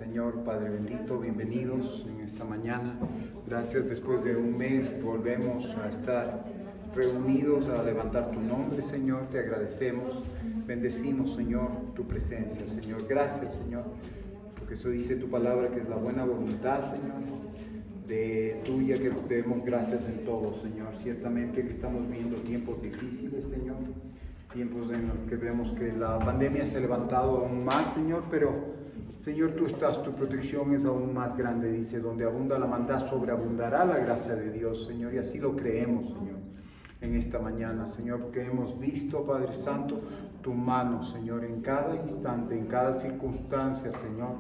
Señor, Padre bendito, bienvenidos en esta mañana. Gracias, después de un mes volvemos a estar reunidos a levantar tu nombre, Señor. Te agradecemos, bendecimos, Señor, tu presencia, Señor. Gracias, Señor, porque eso dice tu palabra, que es la buena voluntad, Señor, de tuya, que te demos gracias en todo, Señor. Ciertamente que estamos viviendo tiempos difíciles, Señor, tiempos en los que vemos que la pandemia se ha levantado aún más, Señor, pero Señor, tú estás, tu protección es aún más grande, dice, donde abunda la maldad, sobreabundará la gracia de Dios, Señor, y así lo creemos, Señor, en esta mañana, Señor, porque hemos visto, Padre Santo, tu mano, Señor, en cada instante, en cada circunstancia, Señor,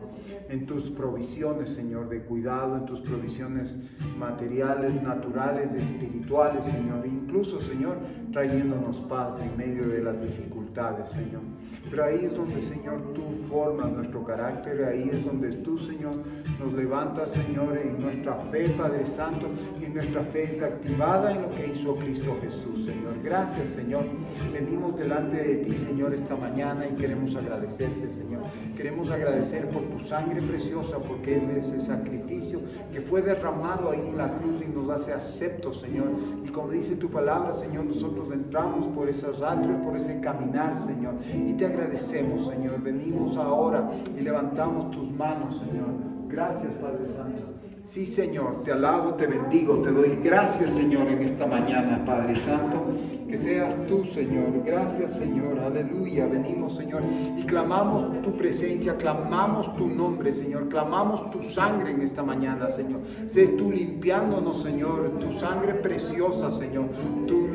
en tus provisiones, Señor, de cuidado, en tus provisiones materiales, naturales, espirituales, Señor, incluso, Señor, trayéndonos paz en medio de las dificultades, Señor. Pero ahí es donde, Señor, tú formas nuestro carácter, ahí es donde tú, Señor, nos levantas, Señor, en nuestra fe, Padre Santo, y nuestra fe es activada en lo que hizo Cristo Jesús, Señor. Gracias, Señor. Venimos delante de ti, Señor, esta mañana y queremos agradecerte, Señor. Queremos agradecer por tu sangre preciosa, porque es de ese sacrificio que fue derramado ahí en la cruz y nos hace aceptos, Señor. Y como dice tu palabra, Señor, nosotros entramos por esos atrios, por ese caminar, Señor, y te agradecemos, Señor. Venimos ahora y levantamos tus manos, Señor. Gracias, Padre Santo. Sí, Señor, te alabo, te bendigo, te doy gracias, Señor, en esta mañana, Padre Santo, que seas tú, Señor. Gracias, Señor, aleluya. Venimos, Señor, y clamamos tu presencia, clamamos tu nombre, Señor, clamamos tu sangre en esta mañana, Señor. Sé tú limpiándonos, Señor, tu sangre preciosa, Señor,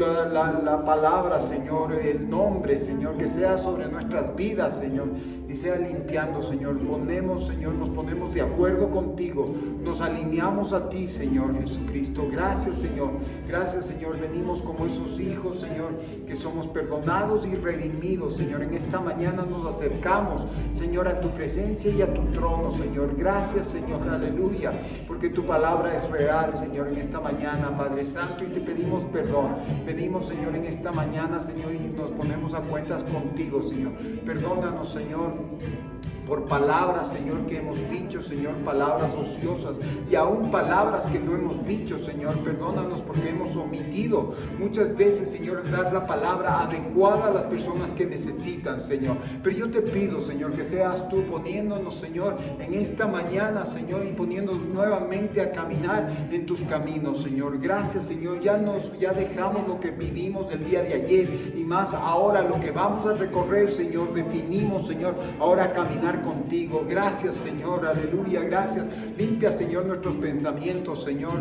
la palabra, Señor, el nombre, Señor, que sea sobre nuestras vidas, Señor, y sea limpiando, Señor. Señor, nos ponemos de acuerdo contigo, nos alineamos a ti, Señor Jesucristo. Gracias, Señor. Gracias, Señor. Venimos como esos hijos, Señor, que somos perdonados y redimidos, Señor. En esta mañana nos acercamos, Señor, a tu presencia y a tu trono, Señor. Gracias, Señor. Aleluya. Porque tu palabra es real, Señor, en esta mañana, Padre Santo, y te pedimos perdón. Venimos, Señor, en esta mañana, Señor, y nos ponemos a cuentas contigo, Señor. Perdónanos, Señor, por palabras, Señor, que hemos dicho, Señor, palabras ociosas y aún palabras que no hemos dicho, Señor. Perdónanos porque hemos omitido muchas veces, Señor, dar la palabra adecuada a las personas que necesitan, Señor. Pero yo te pido, Señor, que seas tú poniéndonos, Señor, en esta mañana, Señor, y poniéndonos nuevamente a caminar en tus caminos, Señor. Gracias, Señor. Ya dejamos lo que vivimos el día de ayer y más ahora lo que vamos a recorrer, Señor. Definimos, Señor, ahora caminar contigo. Gracias, Señor, aleluya, gracias. Limpia, Señor, nuestros pensamientos, Señor.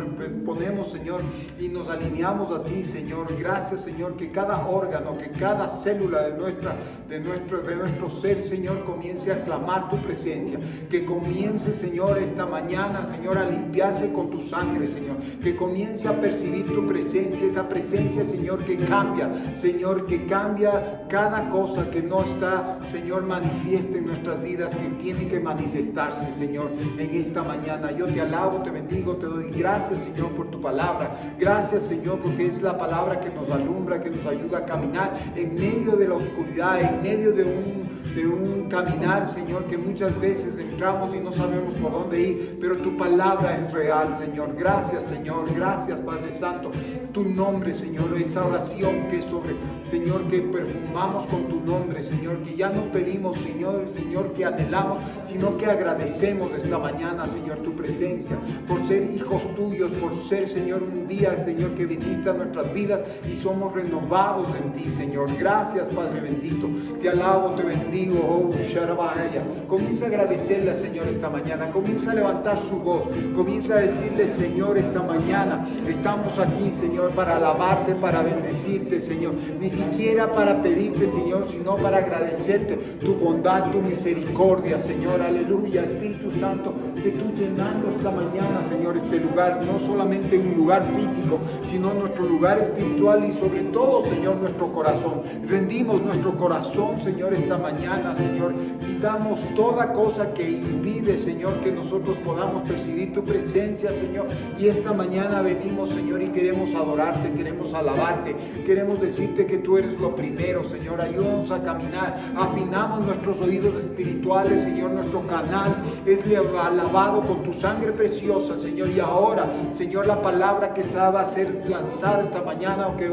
Ponemos, Señor, y nos alineamos a ti, Señor. Gracias, Señor, que cada órgano, que cada célula de nuestro ser, Señor, comience a clamar tu presencia. Que comience, Señor, esta mañana, Señor, a limpiarse con tu sangre, Señor. Que comience a percibir tu presencia, esa presencia, Señor, que cambia, Señor, que cambia cada cosa que no está, Señor, manifiesta en nuestras vidas, que tiene que manifestarse, Señor, en esta mañana. Yo te alabo, te bendigo, te doy gracias, Señor, por tu palabra. Gracias, Señor, porque es la palabra que nos alumbra, que nos ayuda a caminar en medio de la oscuridad, en medio de un caminar, Señor, que muchas veces entramos y no sabemos por dónde ir, pero tu palabra es real, Señor. Gracias, Señor. Gracias, Padre Santo. Tu nombre, Señor, esa oración que Señor, que perfumamos con tu nombre, Señor, que ya no pedimos, Señor, que anhelamos, sino que agradecemos esta mañana, Señor, tu presencia, por ser hijos tuyos, por ser, Señor, un día, Señor, que viniste a nuestras vidas y somos renovados en ti, Señor. Gracias, Padre bendito. Te alabo, te bendigo. Oh, Sharabaya. Comienza a agradecerle, Señor, esta mañana. Comienza a levantar su voz. Comienza a decirle, Señor, esta mañana estamos aquí, Señor, para alabarte, para bendecirte, Señor. Ni siquiera para pedirte, Señor, sino para agradecerte tu bondad, tu misericordia, Señor. Aleluya. Espíritu Santo, sé tú llenando esta mañana, Señor, este lugar, no solamente un lugar físico, sino nuestro lugar espiritual y sobre todo, Señor, nuestro corazón. Rendimos nuestro corazón, Señor, esta mañana mañana, Señor. Quitamos toda cosa que impide, Señor, que nosotros podamos percibir tu presencia, Señor. Y esta mañana venimos, Señor, y queremos adorarte, queremos alabarte, queremos decirte que tú eres lo primero, Señor. Ayúdanos a caminar, afinamos nuestros oídos espirituales, Señor. Nuestro canal es lavado con tu sangre preciosa, Señor. Y ahora, Señor, la palabra que va a ser lanzada esta mañana o que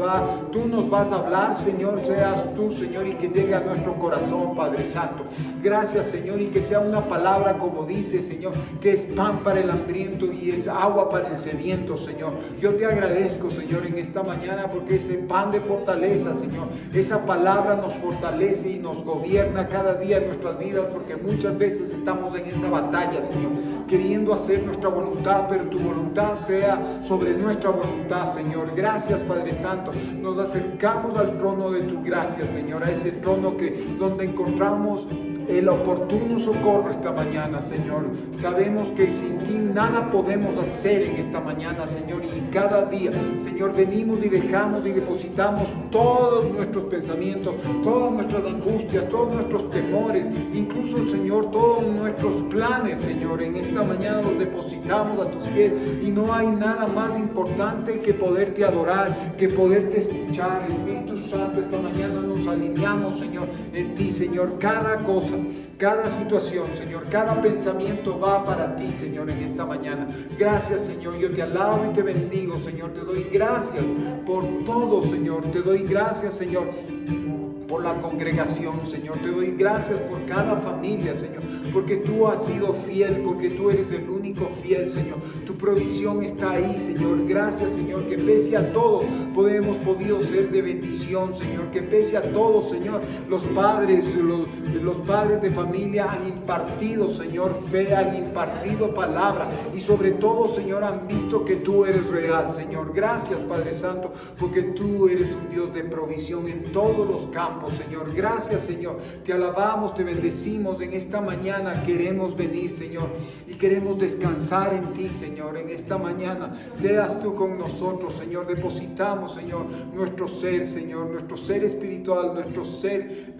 tú nos vas a hablar, Señor, seas tú, Señor, y que llegue a nuestro corazón, Padre Santo. Gracias, Señor, y que sea una palabra, como dice, Señor, que es pan para el hambriento y es agua para el sediento, Señor. Yo te agradezco, Señor, en esta mañana porque ese pan de fortaleza, Señor, esa palabra nos fortalece y nos gobierna cada día en nuestras vidas, porque muchas veces estamos en esa batalla, Señor, queriendo hacer nuestra voluntad, pero tu voluntad sea sobre nuestra voluntad, Señor. Gracias, Padre Santo. Nos acercamos al trono de tu gracia, Señor, a ese trono donde encontramos el oportuno socorro esta mañana, Señor. Sabemos que sin ti nada podemos hacer en esta mañana, Señor, y cada día, Señor, venimos y dejamos y depositamos todos nuestros pensamientos, todas nuestras angustias, todos nuestros temores, incluso, Señor, todos nuestros planes, Señor, en esta mañana los depositamos a tus pies, y no hay nada más importante que poderte adorar, que poderte escuchar. Espíritu Santo, esta mañana nos alineamos, Señor, en ti, Señor. Cada cosa, cada situación, Señor, cada pensamiento va para ti, Señor, en esta mañana. Gracias, Señor. Yo te alabo y te bendigo, Señor. Te doy gracias por todo, Señor. Te doy gracias, Señor, por la congregación, Señor. Te doy gracias por cada familia, Señor, porque tú has sido fiel, porque tú eres el único fiel, Señor. Tu provisión está ahí, Señor. Gracias, Señor, que pese a todo hemos podido ser de bendición, Señor. Que pese a todo, Señor, los padres de familia han impartido, Señor, fe, han impartido palabra, y sobre todo, Señor, han visto que tú eres real, Señor. Gracias, Padre Santo, porque tú eres un Dios de provisión en todos los campos, Señor. Gracias, Señor. Te alabamos, te bendecimos. En esta mañana queremos venir, Señor, y queremos descansar en ti, Señor. En esta mañana seas tú con nosotros, Señor. Depositamos, Señor, nuestro ser, Señor, nuestro ser espiritual, nuestro ser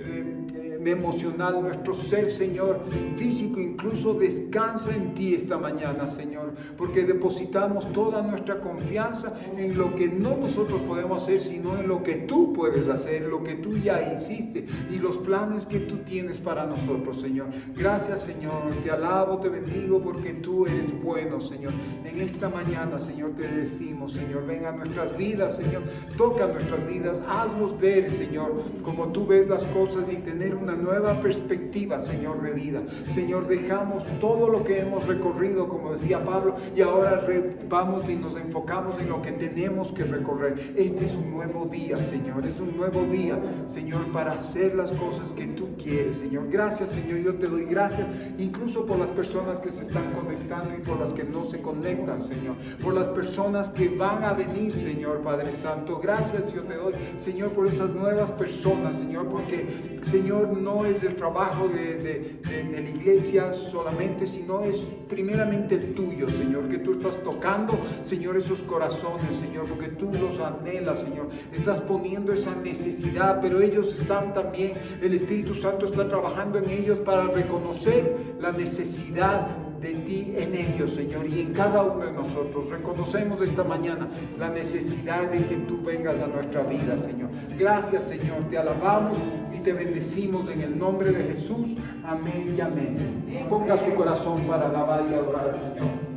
emocional, nuestro ser, Señor, físico, incluso descansa en ti esta mañana, Señor, porque depositamos toda nuestra confianza en lo que no nosotros podemos hacer, sino en lo que tú puedes hacer, lo que tú ya hiciste y los planes que tú tienes para nosotros, Señor. Gracias, Señor. Te alabo, te bendigo, porque tú eres bueno, Señor. En esta mañana, Señor, te decimos, Señor, ven a nuestras vidas, Señor, toca nuestras vidas, haznos ver, Señor, como tú ves las cosas, y tener una nueva perspectiva, Señor, de vida. Señor, dejamos todo lo que hemos recorrido, como decía Pablo, y ahora vamos y nos enfocamos en lo que tenemos que recorrer. Este es un nuevo día, Señor, es un nuevo día, Señor, para hacer las cosas que tú quieres, Señor. Gracias, Señor, yo te doy gracias, incluso por las personas que se están conectando y por las que no se conectan, Señor, por las personas que van a venir, Señor, Padre Santo. Gracias, yo te doy, Señor, por esas nuevas personas, Señor, porque, Señor, no es el trabajo de la iglesia solamente, sino es primeramente el tuyo, Señor, que tú estás tocando, Señor, esos corazones, Señor, porque tú los anhelas, Señor. Estás poniendo esa necesidad, pero ellos están también, el Espíritu Santo está trabajando en ellos para reconocer la necesidad de ti en ellos, Señor, y en cada uno de nosotros. Reconocemos esta mañana la necesidad de que tú vengas a nuestra vida, Señor. Gracias, Señor, te alabamos y te bendecimos en el nombre de Jesús. Amén y amén. Ponga su corazón para alabar y adorar al Señor.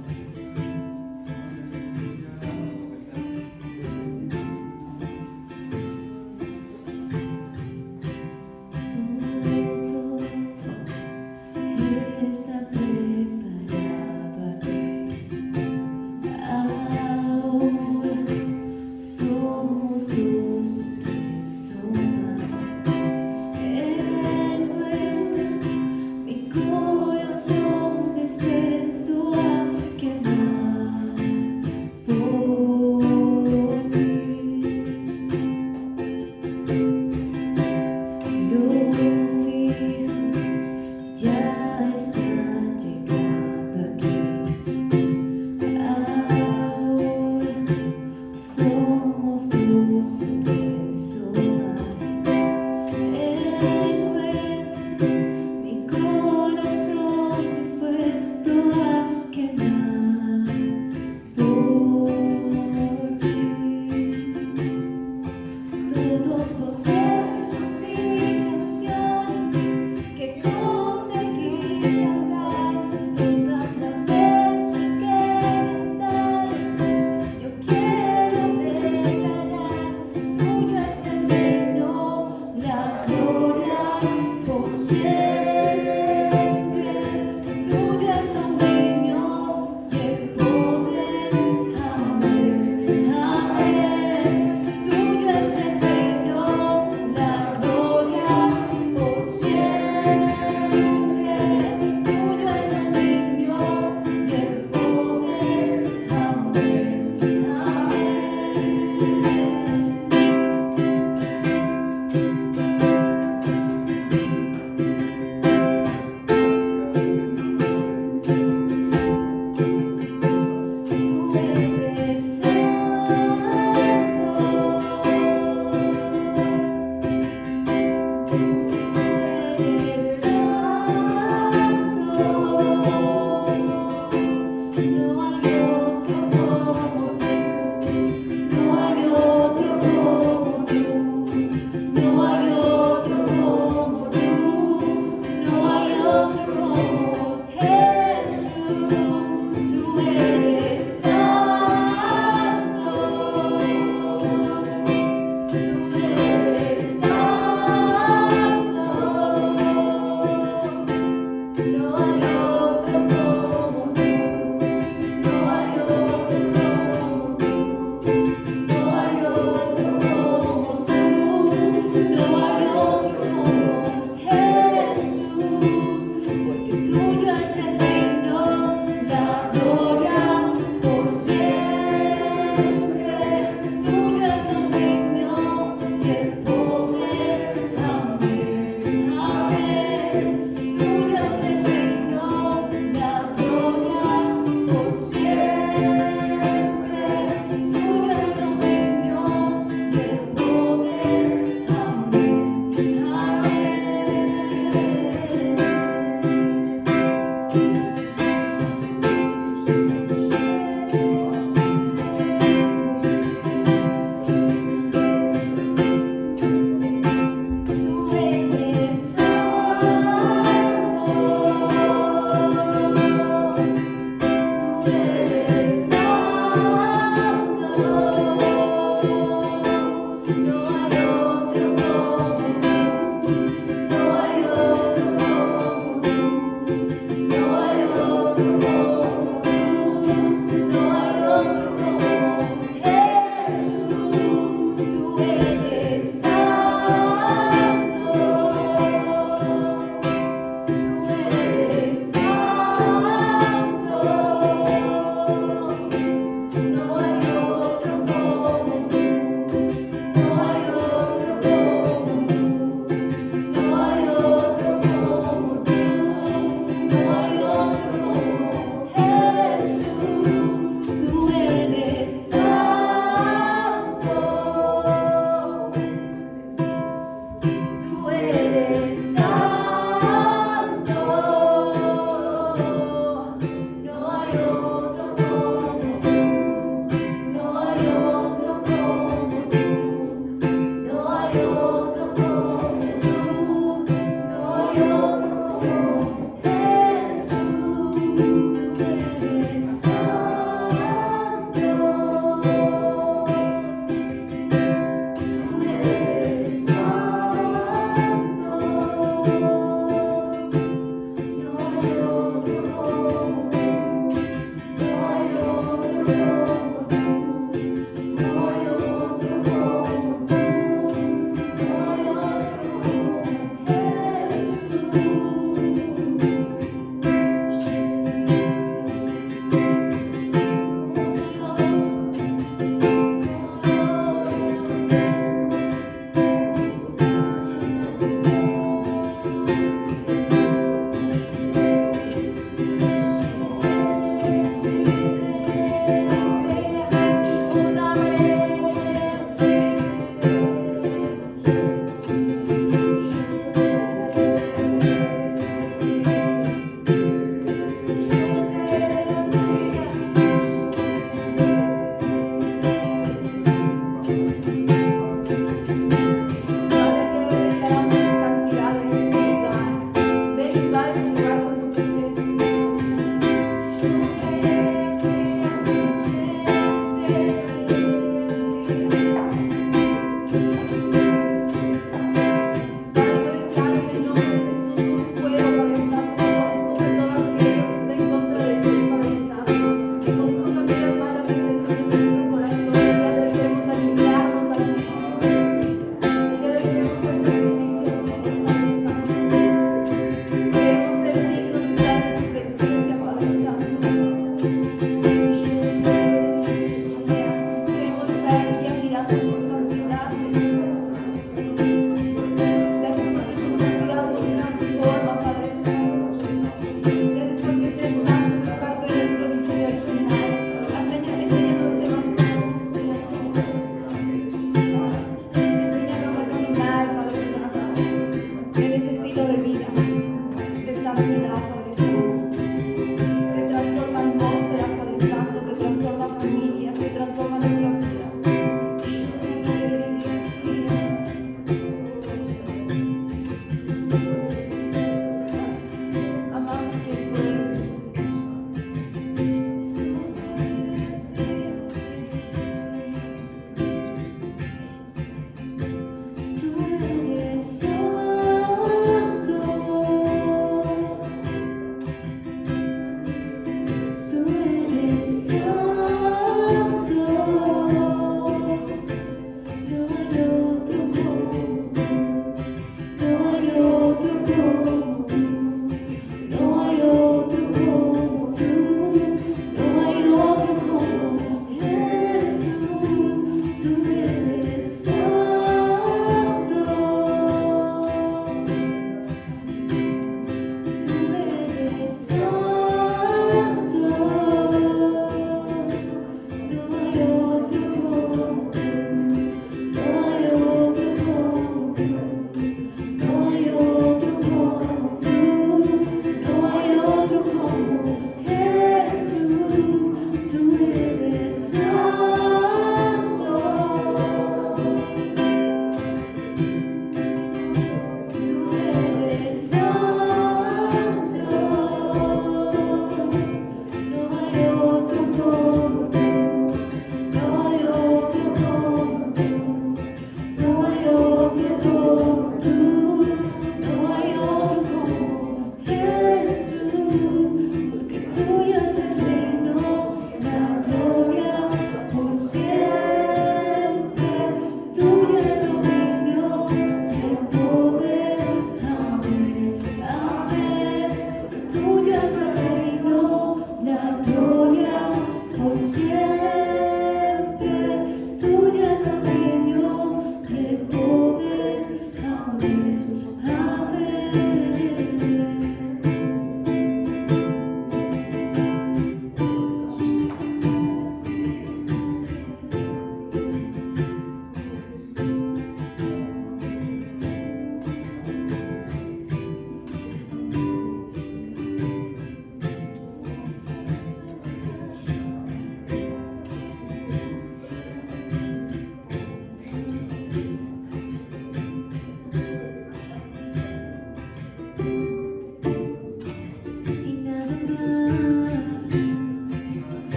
Corazón dispuesto a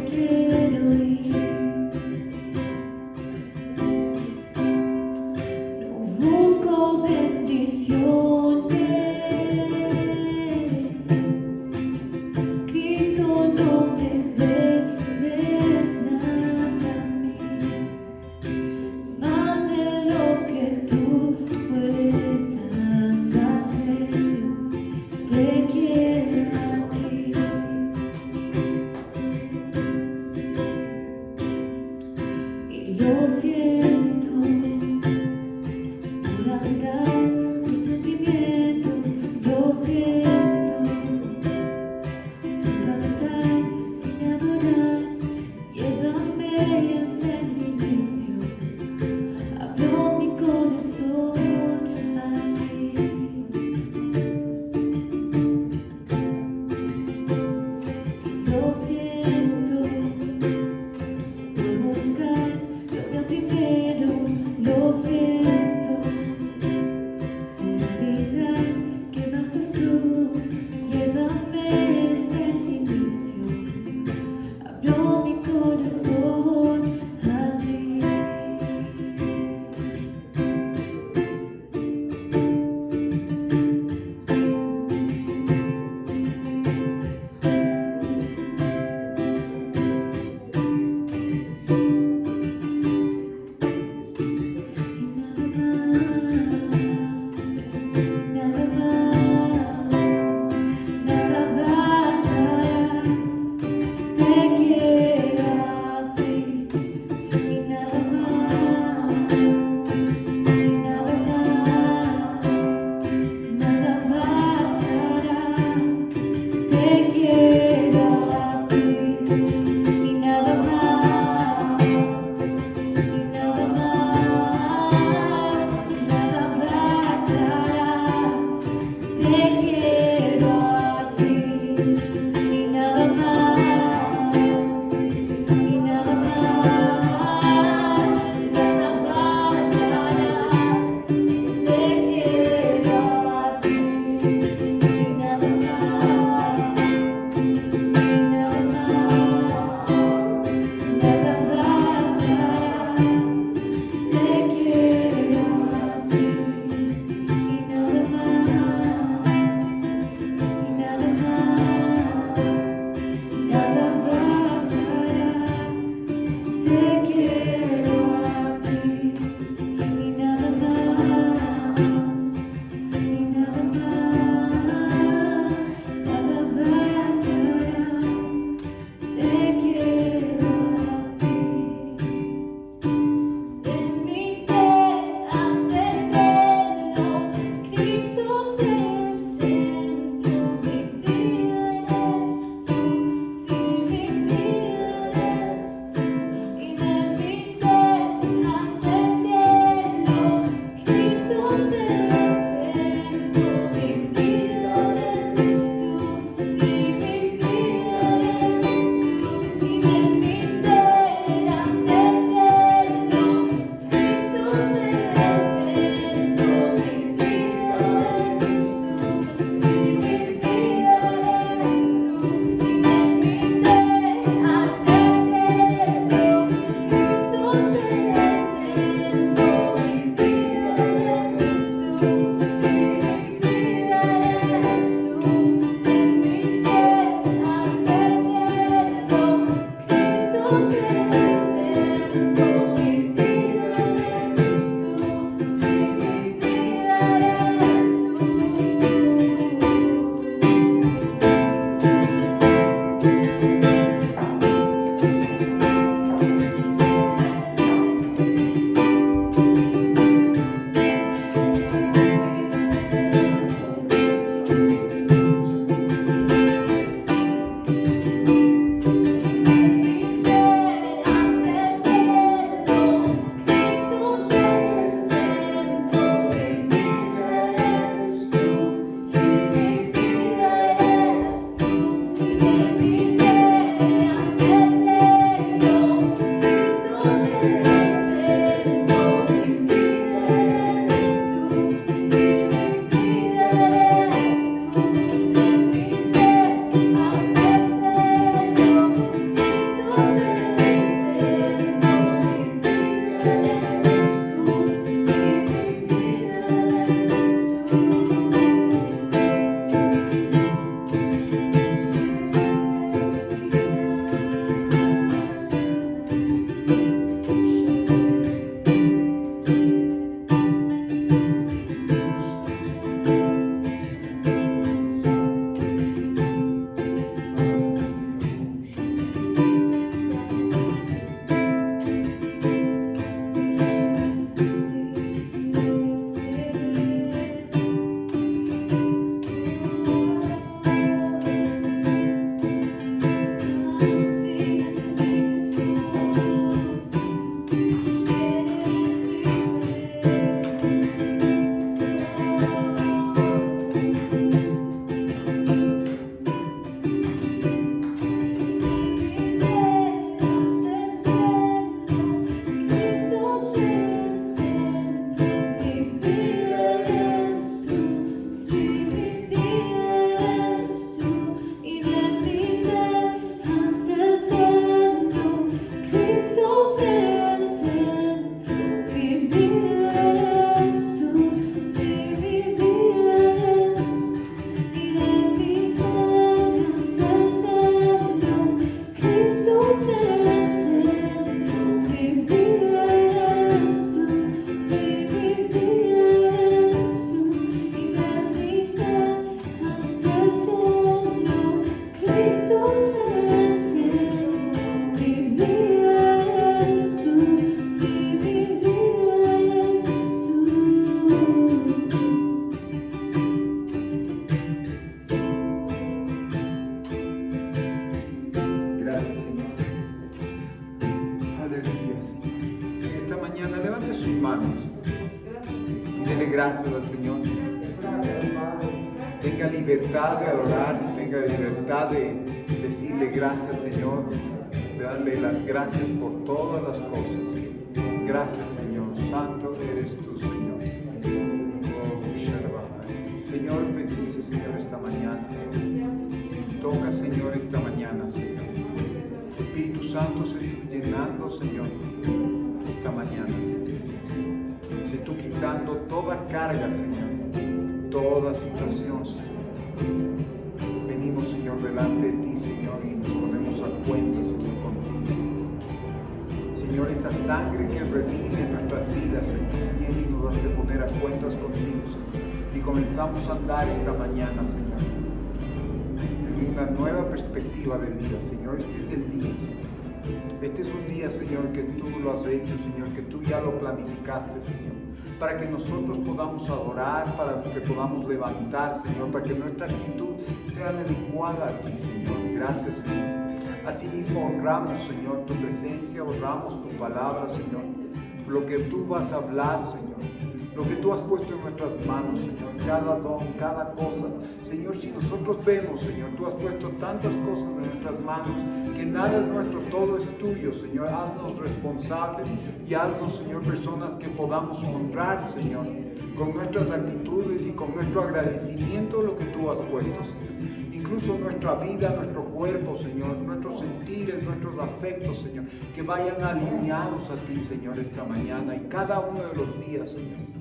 quiero ir. No busco bendiciones. Cristo, no me debes nada a mí, más de lo que tú puedas hacer. Te quiero a ti. Y lo siento por andar por sentimientos. Lo siento por cantar sin adorar. Llévame hasta el inicio. Abro mi corazón a ti. Lo siento por buscar lo mío primero. Lo siento por olvidar que bastas tú. Llévame hasta el inicio. Abro mi corazón a ti. Gracias al Señor. Tenga libertad de adorar, tenga libertad de decirle gracias, Señor, de darle las gracias por todas las cosas. Gracias, Señor. Santo eres tú, Señor. Oh, Shabbat. Señor, bendice, Señor, esta mañana. Toca, Señor, esta mañana, Señor. Espíritu Santo, se tú llenando, Señor, esta mañana, Señor. Si tú quitando toda carga, Señor, toda situación, Señor. Venimos, Señor, delante de ti, Señor, y nos ponemos a cuenta, Señor, contigo. Señor, esa sangre que revive nuestras vidas, Señor, viene y nos hace poner a cuentas contigo, Señor. Y comenzamos a andar esta mañana, Señor, en una nueva perspectiva de vida, Señor. Este es el día, Señor. Este es un día, Señor, que tú lo has hecho, Señor, que tú ya lo planificaste, Señor, para que nosotros podamos adorar, para que podamos levantar, Señor, para que nuestra actitud sea adecuada a ti, Señor. Gracias, Señor. Asimismo, honramos, Señor, tu presencia, honramos tu palabra, Señor, lo que tú vas a hablar, Señor, lo que tú has puesto en nuestras manos, Señor, cada don, cada cosa. Señor, si nosotros vemos, Señor, tú has puesto tantas cosas en nuestras manos, que nada es nuestro, todo es tuyo, Señor. Haznos responsables y haznos, Señor, personas que podamos honrar, Señor, con nuestras actitudes y con nuestro agradecimiento lo que tú has puesto, Señor. Incluso nuestra vida, nuestro cuerpo, Señor, nuestros sentires, nuestros afectos, Señor, que vayan alineados a ti, Señor, esta mañana y cada uno de los días, Señor.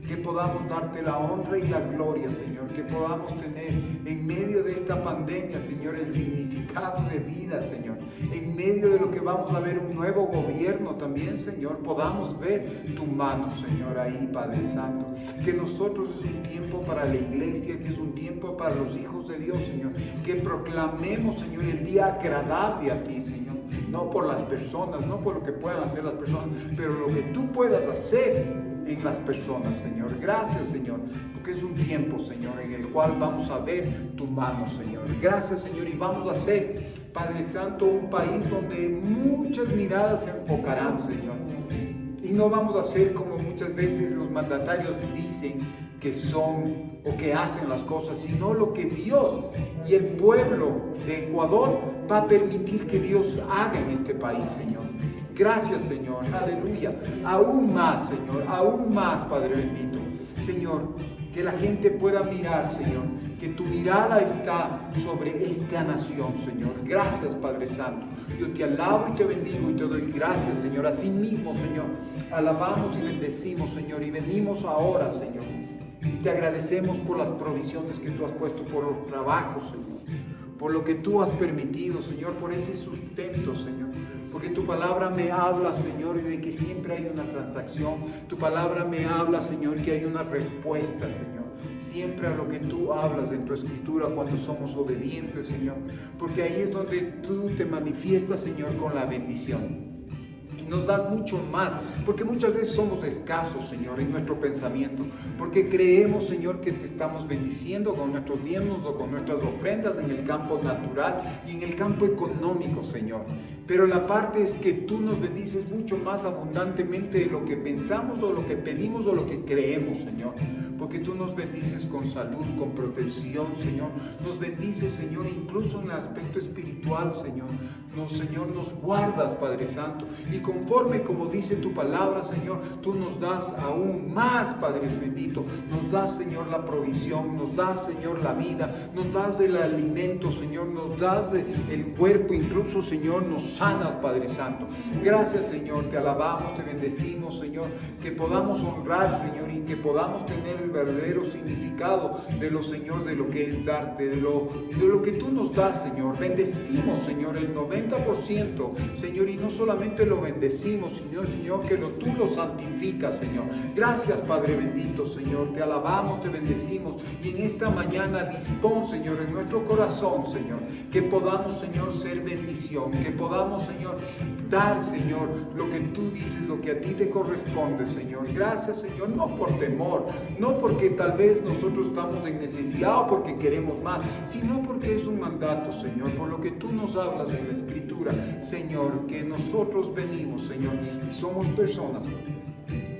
Que podamos darte la honra y la gloria, Señor, que podamos tener en medio de esta pandemia, Señor, el significado de vida, Señor, en medio de lo que vamos a ver un nuevo gobierno también, Señor, podamos ver tu mano, Señor, ahí, Padre Santo, que nosotros es un tiempo para la iglesia, que es un tiempo para los hijos de Dios, Señor, que proclamemos, Señor, el día agradable a ti, Señor, no por las personas, no por lo que puedan hacer las personas, pero lo que tú puedas hacer en las personas, Señor. Gracias, Señor, porque es un tiempo, Señor, en el cual vamos a ver tu mano, Señor. Gracias, Señor, y vamos a ser, Padre Santo, un país donde muchas miradas se enfocarán, Señor. Y no vamos a ser como muchas veces los mandatarios dicen que son o que hacen las cosas, sino lo que Dios y el pueblo de Ecuador va a permitir que Dios haga en este país, Señor. Gracias, Señor, aleluya. Aún más, Señor, aún más, Padre bendito. Señor, que la gente pueda mirar, Señor, que tu mirada está sobre esta nación, Señor. Gracias, Padre Santo. Yo te alabo y te bendigo y te doy gracias, Señor. Así mismo, Señor, alabamos y bendecimos, Señor, y venimos ahora, Señor. Y te agradecemos por las provisiones que tú has puesto, por los trabajos, Señor, por lo que tú has permitido, Señor, por ese sustento, Señor. Porque tu palabra me habla, Señor, de que siempre hay una transacción. Tu palabra me habla, Señor, que hay una respuesta, Señor. Siempre a lo que tú hablas en tu escritura cuando somos obedientes, Señor. Porque ahí es donde tú te manifiestas, Señor, con la bendición. Y nos das mucho más, porque muchas veces somos escasos, Señor, en nuestro pensamiento, porque creemos, Señor, que te estamos bendiciendo con nuestros diezmos o con nuestras ofrendas en el campo natural y en el campo económico, Señor. Pero la parte es que tú nos bendices mucho más abundantemente de lo que pensamos o lo que pedimos o lo que creemos, Señor. Porque tú nos bendices con salud, con protección, Señor. Nos bendices, Señor, incluso en el aspecto espiritual, Señor. Señor, nos guardas, Padre Santo. Y con conforme como dice tu palabra, Señor, tú nos das aún más, Padre bendito. Nos das, Señor, la provisión, nos das, Señor, la vida, nos das del alimento, Señor, nos das el cuerpo, incluso, Señor, nos sanas, Padre Santo. Gracias, Señor, te alabamos, te bendecimos, Señor, que podamos honrar, Señor, y que podamos tener el verdadero significado de lo, Señor, de lo que es darte, de lo que tú nos das, Señor. Bendecimos, Señor, el 90%, Señor, y no solamente lo bendecimos, Señor, que tú lo santificas, Señor. Gracias, Padre bendito, Señor, te alabamos, te bendecimos, y en esta mañana dispón, Señor, en nuestro corazón, Señor, que podamos, Señor, ser bendición, que podamos, Señor, dar, Señor, lo que tú dices, lo que a ti te corresponde, Señor. Gracias, Señor, no por temor, no porque tal vez nosotros estamos en necesidad o porque queremos más, sino porque es un mandato, Señor, por lo que tú nos hablas en la Escritura, Señor, que nosotros venimos, Señor, y somos personas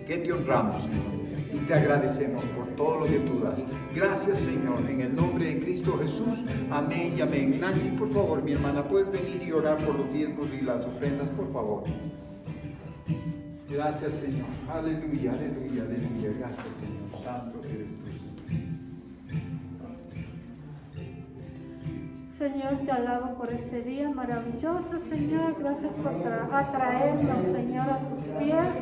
que te honramos, Señor, y te agradecemos por todo lo que tú das. Gracias, Señor, en el nombre de Cristo Jesús, amén y amén. Nancy, por favor, mi hermana, ¿puedes venir y orar por los diezmos y las ofrendas, por favor? Gracias, Señor. Aleluya, aleluya, aleluya. Gracias, Señor. Santo eres tú, Señor. Señor, te alabo por este día maravilloso, Señor. Gracias por atraernos, Señor, a tus pies.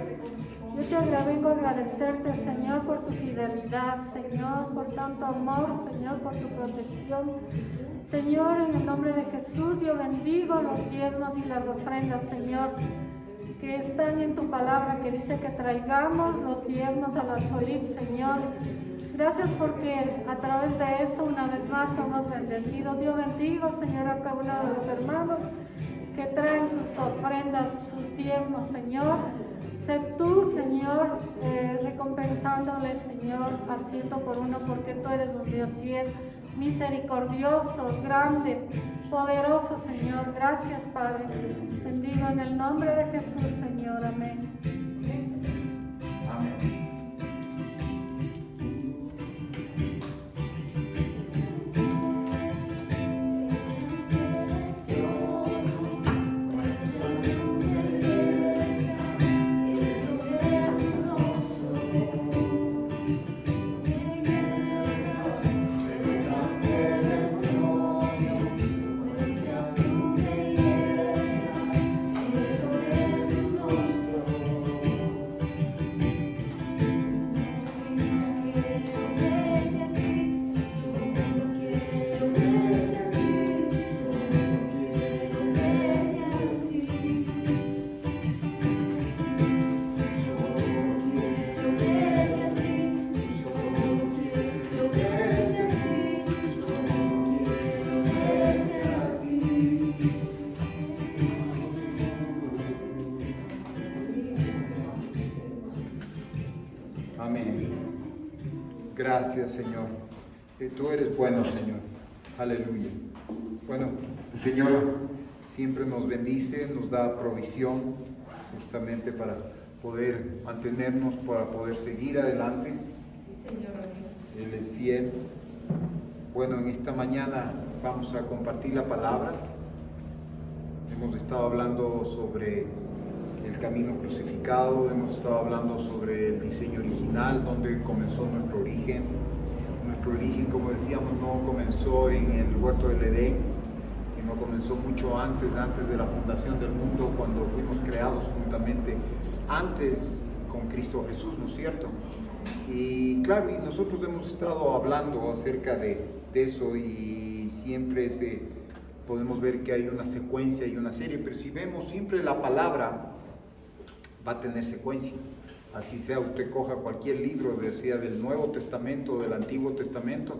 Yo te vengo a agradecerte, Señor, por tu fidelidad, Señor, por tanto amor, Señor, por tu protección. Señor, en el nombre de Jesús, yo bendigo los diezmos y las ofrendas, Señor, que están en tu palabra, que dice que traigamos los diezmos al alfolí, Señor. Gracias porque a través de eso una vez más somos bendecidos. Yo bendigo, Señor, a cada uno de los hermanos que traen sus ofrendas, sus diezmos, Señor. Sé tú, Señor, recompensándoles, Señor, al 100 por 1, porque tú eres un Dios fiel, misericordioso, grande, poderoso, Señor. Gracias, Padre. Bendigo en el nombre de Jesús, Señor. Amén. Amén. Amén. Gracias, Señor. Que tú eres bueno, Señor. Aleluya. Bueno, el Señor siempre nos bendice, nos da provisión justamente para poder mantenernos, para poder seguir adelante. Él es fiel. Bueno, en esta mañana vamos a compartir la palabra. Hemos estado hablando sobre el camino crucificado, hemos estado hablando sobre el diseño original, donde comenzó nuestro origen. Nuestro origen, como decíamos, no comenzó en el huerto del Edén, sino comenzó mucho antes de la fundación del mundo, cuando fuimos creados juntamente antes con Cristo Jesús, ¿no es cierto? Y claro, y nosotros hemos estado hablando acerca de eso, y siempre podemos ver que hay una secuencia y una serie, pero si vemos siempre la palabra va a tener secuencia. Así sea, usted coja cualquier libro, sea del Nuevo Testamento o del Antiguo Testamento,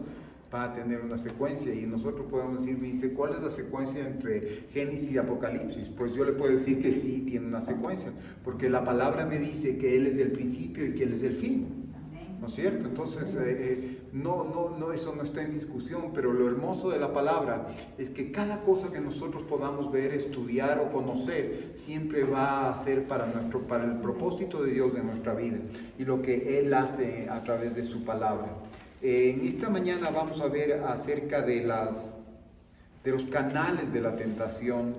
va a tener una secuencia, y nosotros podemos decir, me dice, ¿cuál es la secuencia entre Génesis y Apocalipsis? Pues yo le puedo decir que sí tiene una secuencia, porque la palabra me dice que Él es el principio y que Él es el fin, ¿no es cierto? Entonces, eso no está en discusión, pero lo hermoso de la palabra es que cada cosa que nosotros podamos ver, estudiar o conocer, siempre va a ser para el propósito de Dios de nuestra vida, y lo que Él hace a través de su palabra. En esta mañana vamos a ver acerca de los canales de la tentación.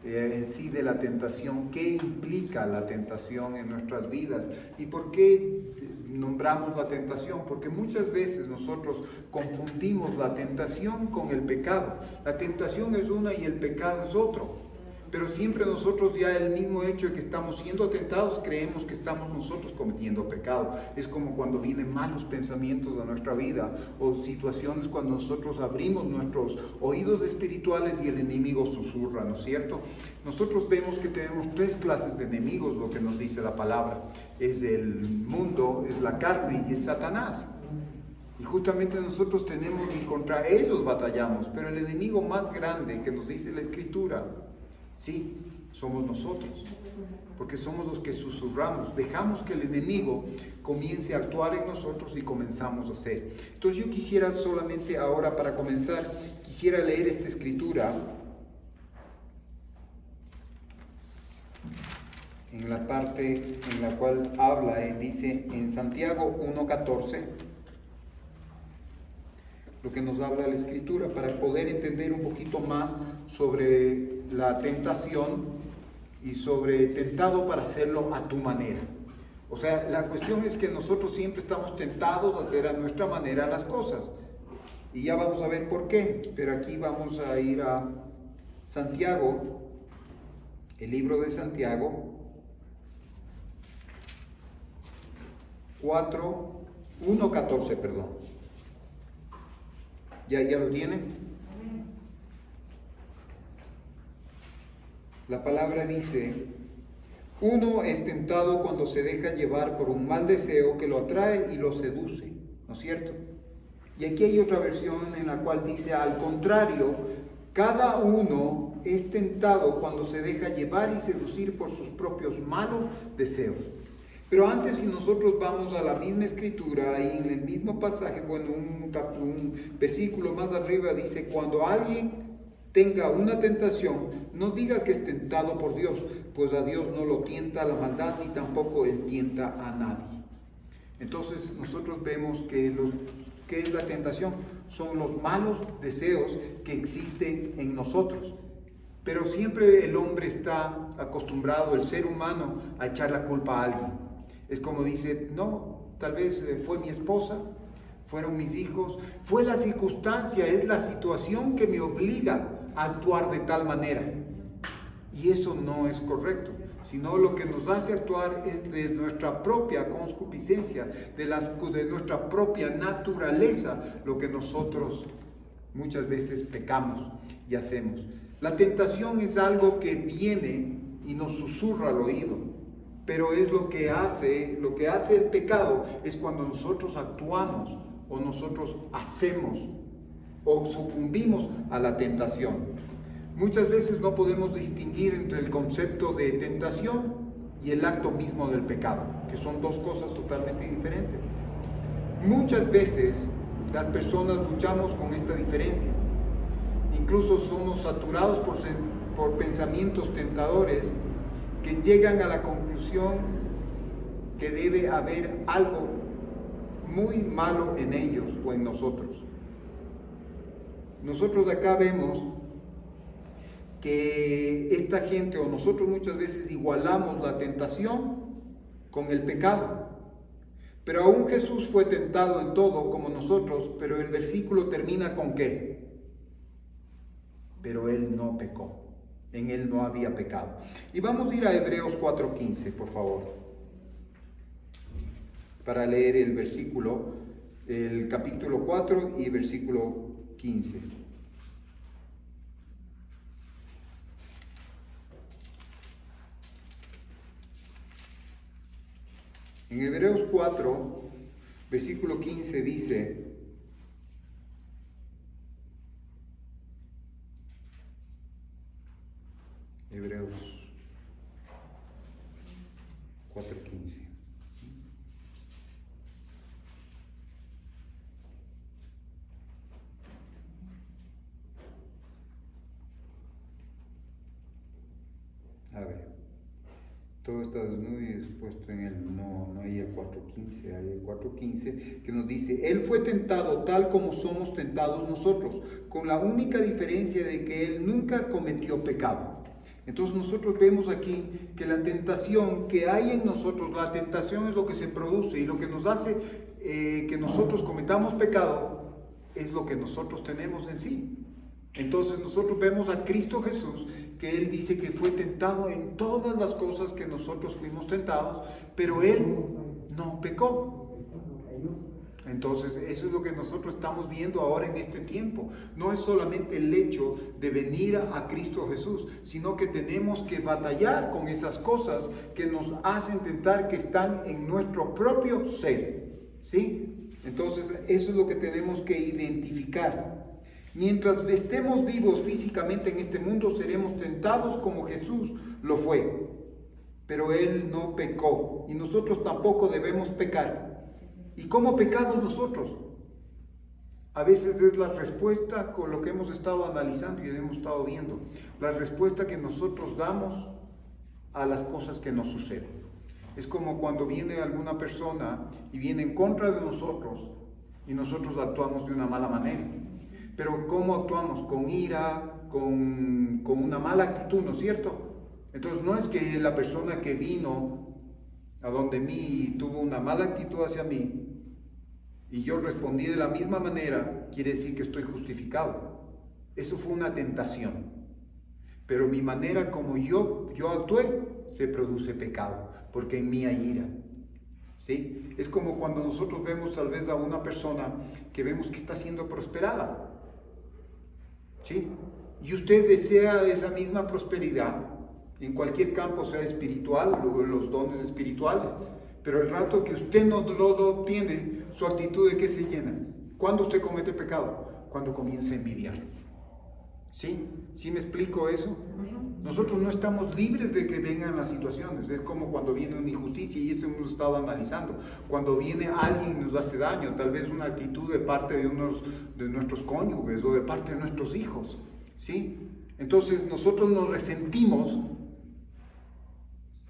En sí de la tentación, qué implica la tentación en nuestras vidas y por qué nombramos la tentación, porque muchas veces nosotros confundimos la tentación con el pecado. La tentación es una y el pecado es otro. Pero siempre nosotros ya el mismo hecho de que estamos siendo tentados creemos que estamos nosotros cometiendo pecado. Es como cuando vienen malos pensamientos a nuestra vida o situaciones cuando nosotros abrimos nuestros oídos espirituales y el enemigo susurra, ¿no es cierto? Nosotros vemos que tenemos 3 clases de enemigos, lo que nos dice la palabra. Es el mundo, es la carne y es Satanás. Y justamente nosotros tenemos y contra ellos batallamos, pero el enemigo más grande que nos dice la Escritura, sí, somos nosotros, porque somos los que susurramos, dejamos que el enemigo comience a actuar en nosotros y comenzamos a hacer. Entonces yo quisiera solamente ahora para comenzar, quisiera leer esta escritura en la parte en la cual habla, dice en Santiago 1:14, lo que nos habla la escritura para poder entender un poquito más sobre la tentación y sobre tentado para hacerlo a tu manera. O sea, la cuestión es que nosotros siempre estamos tentados a hacer a nuestra manera las cosas. Y ya vamos a ver por qué. Pero aquí vamos a ir a Santiago, el libro de Santiago 1:14, perdón. ¿Ya lo tienen? La palabra dice, uno es tentado cuando se deja llevar por un mal deseo que lo atrae y lo seduce, ¿no es cierto? Y aquí hay otra versión en la cual dice, al contrario, cada uno es tentado cuando se deja llevar y seducir por sus propios malos deseos. Pero antes, si nosotros vamos a la misma escritura, y en el mismo pasaje, bueno, un versículo más arriba dice, cuando alguien tenga una tentación, no diga que es tentado por Dios, pues a Dios no lo tienta la maldad, ni tampoco Él tienta a nadie. Entonces, nosotros vemos que ¿qué es la tentación? Son los malos deseos que existen en nosotros. Pero siempre el hombre está acostumbrado, el ser humano, a echar la culpa a alguien. Es como dice, no, tal vez fue mi esposa, fueron mis hijos, fue la circunstancia, es la situación que me obliga a actuar de tal manera. Y eso no es correcto, sino lo que nos hace actuar es de nuestra propia concupiscencia, de nuestra propia naturaleza, lo que nosotros muchas veces pecamos y hacemos. La tentación es algo que viene y nos susurra al oído. Pero es lo que hace el pecado es cuando nosotros actuamos o nosotros hacemos o sucumbimos a la tentación. Muchas veces no podemos distinguir entre el concepto de tentación y el acto mismo del pecado, que son 2 cosas totalmente diferentes. Muchas veces las personas luchamos con esta diferencia. Incluso somos saturados por pensamientos tentadores que llegan a la conclusión que debe haber algo muy malo en ellos o en nosotros. Nosotros de acá vemos que esta gente o nosotros muchas veces igualamos la tentación con el pecado. Pero aún Jesús fue tentado en todo como nosotros, pero el versículo termina con ¿qué? Pero Él no pecó. En Él no había pecado. Y vamos a ir a Hebreos 4:15, por favor, para leer el versículo, el capítulo 4 y versículo 15. En Hebreos 4, versículo 15 dice, Hebreos 4:15. A ver, todo está desnudo y expuesto en él. No hay el 4:15, hay el 4:15 que nos dice, Él fue tentado tal como somos tentados nosotros, con la única diferencia de que Él nunca cometió pecado. Entonces nosotros vemos aquí que la tentación que hay en nosotros, la tentación es lo que se produce y lo que nos hace que nosotros cometamos pecado es lo que nosotros tenemos en sí. Entonces nosotros vemos a Cristo Jesús, que Él dice que fue tentado en todas las cosas que nosotros fuimos tentados, pero Él no pecó. Entonces, eso es lo que nosotros estamos viendo ahora en este tiempo. No es solamente el hecho de venir a Cristo Jesús, sino que tenemos que batallar con esas cosas que nos hacen tentar, que están en nuestro propio ser. ¿Sí? Entonces, eso es lo que tenemos que identificar. Mientras estemos vivos físicamente en este mundo, seremos tentados como Jesús lo fue. Pero Él no pecó y nosotros tampoco debemos pecar. ¿Y cómo pecamos nosotros? A veces es la respuesta con lo que hemos estado analizando y hemos estado viendo. La respuesta que nosotros damos a las cosas que nos suceden. Es como cuando viene alguna persona y viene en contra de nosotros y nosotros actuamos de una mala manera. Pero ¿cómo actuamos? Con ira, con una mala actitud, ¿no es cierto? Entonces no es que la persona que vino a donde mí tuvo una mala actitud hacia mí y yo respondí de la misma manera, quiere decir que estoy justificado. Eso fue una tentación. Pero mi manera como yo actué, se produce pecado, porque en mí hay ira. ¿Sí? Es como cuando nosotros vemos tal vez a una persona que vemos que está siendo prosperada. ¿Sí? Y usted desea esa misma prosperidad en cualquier campo, sea espiritual, los dones espirituales, pero el rato que usted no lo obtiene, su actitud ¿de qué se llena? ¿Cuándo usted comete pecado? Cuando comienza a envidiar. ¿Sí? ¿Sí me explico eso? Nosotros no estamos libres de que vengan las situaciones. Es como cuando viene una injusticia, y eso hemos estado analizando. Cuando viene alguien y nos hace daño, tal vez una actitud de parte de nuestros cónyuges o de parte de nuestros hijos. ¿Sí? Entonces nosotros nos resentimos.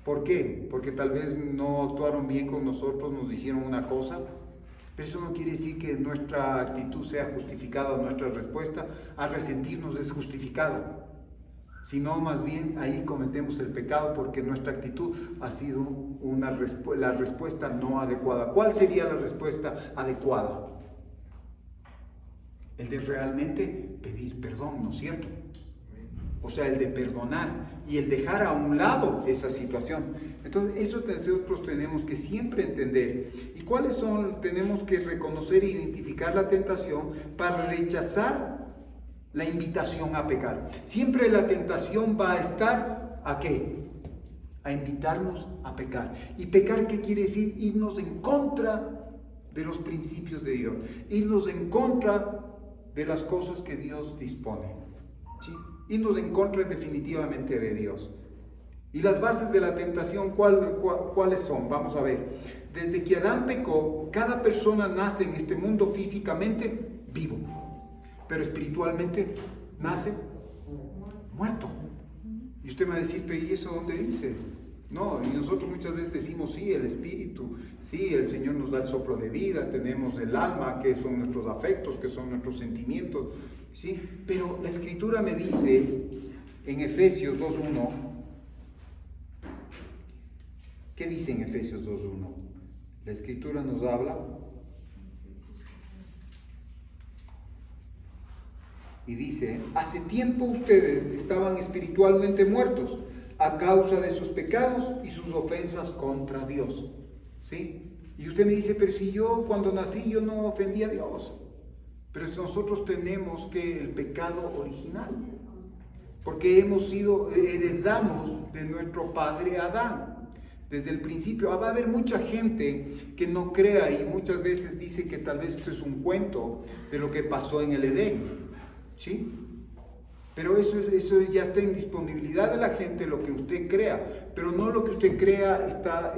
¿Por qué? Porque tal vez no actuaron bien con nosotros, nos hicieron una cosa. Pero eso no quiere decir que nuestra actitud sea justificada, nuestra respuesta a resentirnos es justificada. Sino más bien ahí cometemos el pecado porque nuestra actitud ha sido la respuesta no adecuada. ¿Cuál sería la respuesta adecuada? El de realmente pedir perdón, ¿no es cierto? O sea, el de perdonar y el dejar a un lado esa situación. Entonces, eso nosotros tenemos que siempre entender. ¿Y cuáles son? Tenemos que reconocer e identificar la tentación para rechazar la invitación a pecar. Siempre la tentación va a estar, ¿a qué? A invitarnos a pecar. ¿Y pecar qué quiere decir? Irnos en contra de los principios de Dios. Irnos en contra de las cosas que Dios dispone. ¿Sí? Irnos en contra definitivamente de Dios. ¿Y las bases de la tentación cuáles son? Vamos a ver. Desde que Adán pecó, cada persona nace en este mundo físicamente vivo, pero espiritualmente nace muerto. Y usted me va a decir, ¿pero y eso dónde dice? No, y nosotros muchas veces decimos, sí, el espíritu, sí, el Señor nos da el soplo de vida, tenemos el alma, que son nuestros afectos, que son nuestros sentimientos, sí, pero la Escritura me dice en Efesios 2.1, ¿qué dice en Efesios 2.1? La Escritura nos habla y dice, hace tiempo ustedes estaban espiritualmente muertos a causa de sus pecados y sus ofensas contra Dios. ¿Sí? Y usted me dice, pero si yo cuando nací yo no ofendí a Dios. Pero nosotros tenemos que el pecado original, porque heredamos de nuestro padre Adán. Desde el principio, va a haber mucha gente que no crea y muchas veces dice que tal vez esto es un cuento de lo que pasó en el Edén. ¿Sí? Pero eso ya está en disponibilidad de la gente, lo que usted crea. Pero no lo que usted crea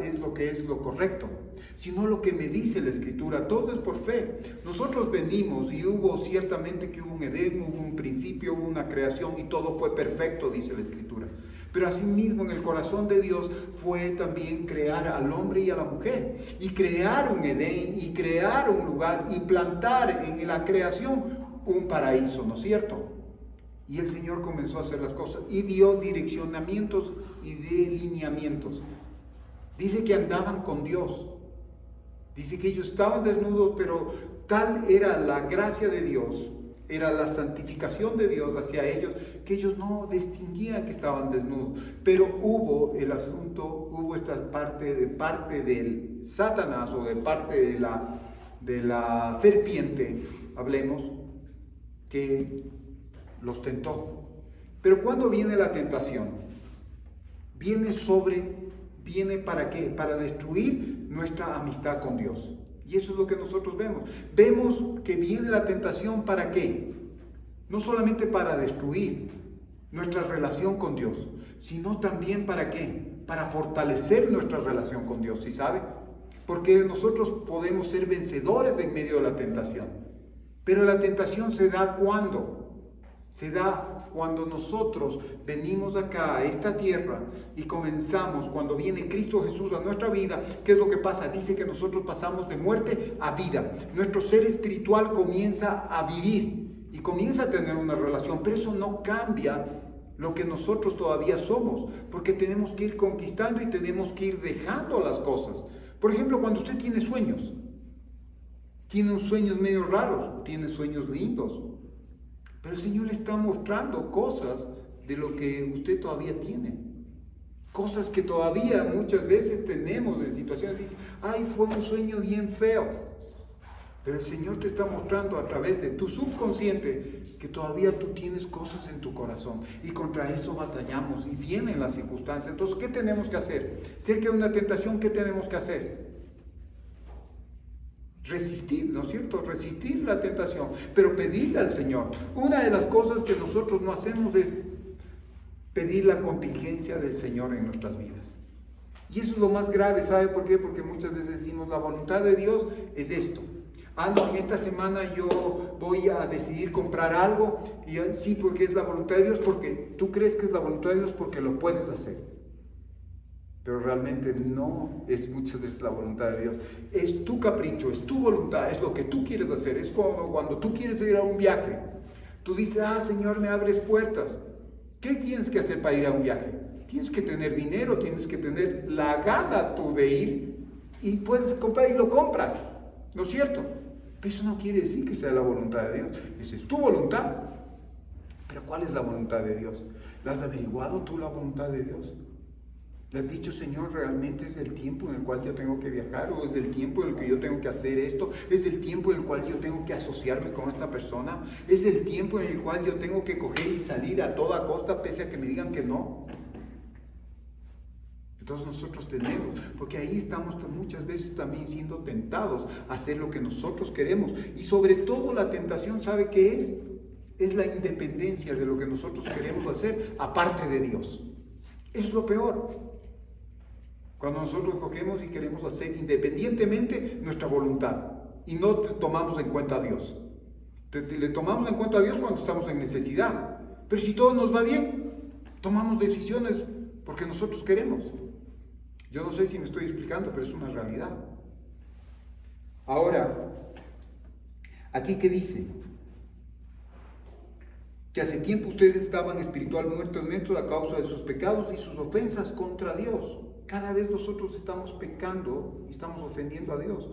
es lo que es lo correcto, sino lo que me dice la Escritura. Todo es por fe. Nosotros venimos y ciertamente que hubo un Edén, hubo un principio, hubo una creación y todo fue perfecto, dice la Escritura. Pero asimismo en el corazón de Dios fue también crear al hombre y a la mujer. Y crear un Edén, y crear un lugar, y plantar en la creación un paraíso, ¿no es cierto? Y el Señor comenzó a hacer las cosas y dio direccionamientos y delineamientos. Dice que andaban con Dios. Dice que ellos estaban desnudos, pero tal era la gracia de Dios, era la santificación de Dios hacia ellos, que ellos no distinguían que estaban desnudos. Pero hubo esta parte del Satanás o de parte de la serpiente, hablemos, que los tentó. Pero cuando viene la tentación, viene ¿para qué? Para destruir nuestra amistad con Dios. Y eso es lo que nosotros vemos. Vemos que viene la tentación ¿para qué? No solamente para destruir nuestra relación con Dios, sino también ¿para qué? Para fortalecer nuestra relación con Dios, ¿sí sabe? Porque nosotros podemos ser vencedores en medio de la tentación. Pero la tentación se da ¿cuándo? Se da cuando nosotros venimos acá a esta tierra y comenzamos, cuando viene Cristo Jesús a nuestra vida. ¿Qué es lo que pasa? Dice que nosotros pasamos de muerte a vida. Nuestro ser espiritual comienza a vivir y comienza a tener una relación, pero eso no cambia lo que nosotros todavía somos, porque tenemos que ir conquistando y tenemos que ir dejando las cosas. Por ejemplo, cuando usted tiene sueños sueños medio raros, tiene sueños lindos, pero el Señor le está mostrando cosas de lo que usted todavía tiene. Cosas que todavía muchas veces tenemos en situaciones, dice, ay, fue un sueño bien feo. Pero el Señor te está mostrando a través de tu subconsciente que todavía tú tienes cosas en tu corazón. Y contra eso batallamos y vienen las circunstancias. Entonces, ¿qué tenemos que hacer? Cerca de una tentación, ¿qué tenemos que hacer? Resistir, ¿no es cierto? Resistir la tentación, pero pedirle al Señor. Una de las cosas que nosotros no hacemos es pedir la contingencia del Señor en nuestras vidas. Y eso es lo más grave, ¿sabe por qué? Porque muchas veces decimos, la voluntad de Dios es esto. No, en esta semana yo voy a decidir comprar algo, y sí, porque es la voluntad de Dios, porque tú crees que es la voluntad de Dios porque lo puedes hacer. Pero realmente no es muchas veces la voluntad de Dios. Es tu capricho, es tu voluntad, es lo que tú quieres hacer. Es cuando tú quieres ir a un viaje. Tú dices, Señor, me abres puertas. ¿Qué tienes que hacer para ir a un viaje? Tienes que tener dinero, tienes que tener la gana tú de ir. Y puedes comprar y lo compras. ¿No es cierto? Pero eso no quiere decir que sea la voluntad de Dios. Esa es tu voluntad. Pero ¿cuál es la voluntad de Dios? ¿La has averiguado tú la voluntad de Dios? ¿Le has dicho, Señor, realmente es el tiempo en el cual yo tengo que viajar? ¿O es el tiempo en el que yo tengo que hacer esto? ¿Es el tiempo en el cual yo tengo que asociarme con esta persona? ¿Es el tiempo en el cual yo tengo que coger y salir a toda costa pese a que me digan que no? Entonces nosotros tenemos, porque ahí estamos muchas veces también siendo tentados a hacer lo que nosotros queremos. Y sobre todo la tentación, ¿sabe qué es? Es la independencia de lo que nosotros queremos hacer aparte de Dios. Eso es lo peor. Cuando nosotros cogemos y queremos hacer independientemente nuestra voluntad y no tomamos en cuenta a Dios. Le tomamos en cuenta a Dios cuando estamos en necesidad. Pero si todo nos va bien, tomamos decisiones porque nosotros queremos. Yo no sé si me estoy explicando, pero es una realidad. Ahora, ¿aquí qué dice? Que hace tiempo ustedes estaban espiritualmente muertos a causa de sus pecados y sus ofensas contra Dios. Cada vez nosotros estamos pecando y estamos ofendiendo a Dios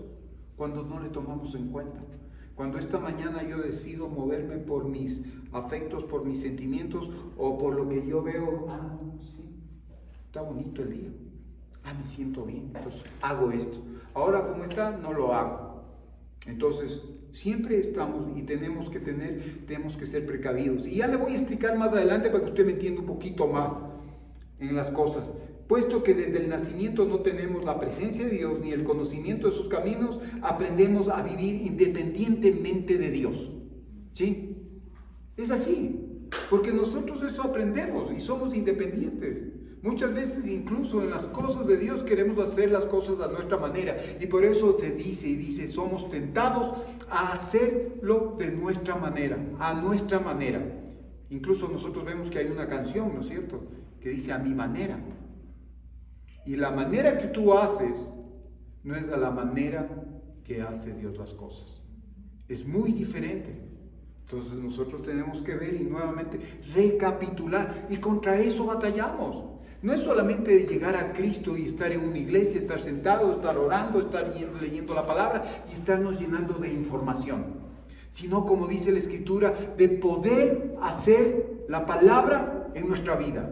cuando no le tomamos en cuenta. Cuando esta mañana yo decido moverme por mis afectos, por mis sentimientos o por lo que yo veo, sí, está bonito el día, me siento bien, entonces hago esto. Ahora como está, no lo hago. Entonces, siempre estamos y tenemos que ser precavidos. Y ya le voy a explicar más adelante para que usted me entienda un poquito más en las cosas. Puesto que desde el nacimiento no tenemos la presencia de Dios ni el conocimiento de sus caminos, aprendemos a vivir independientemente de Dios. ¿Sí? Es así, porque nosotros eso aprendemos y somos independientes. Muchas veces incluso en las cosas de Dios queremos hacer las cosas a nuestra manera y por eso se dice, somos tentados a hacerlo de nuestra manera, a nuestra manera. Incluso nosotros vemos que hay una canción, ¿no es cierto?, que dice a mi manera. Y la manera que tú haces no es a la manera que hace Dios las cosas. Es muy diferente. Entonces nosotros tenemos que ver y nuevamente recapitular, y contra eso batallamos. No es solamente llegar a Cristo y estar en una iglesia, estar sentado, estar orando, estar leyendo la palabra y estarnos llenando de información, sino, como dice la Escritura, de poder hacer la palabra en nuestra vida.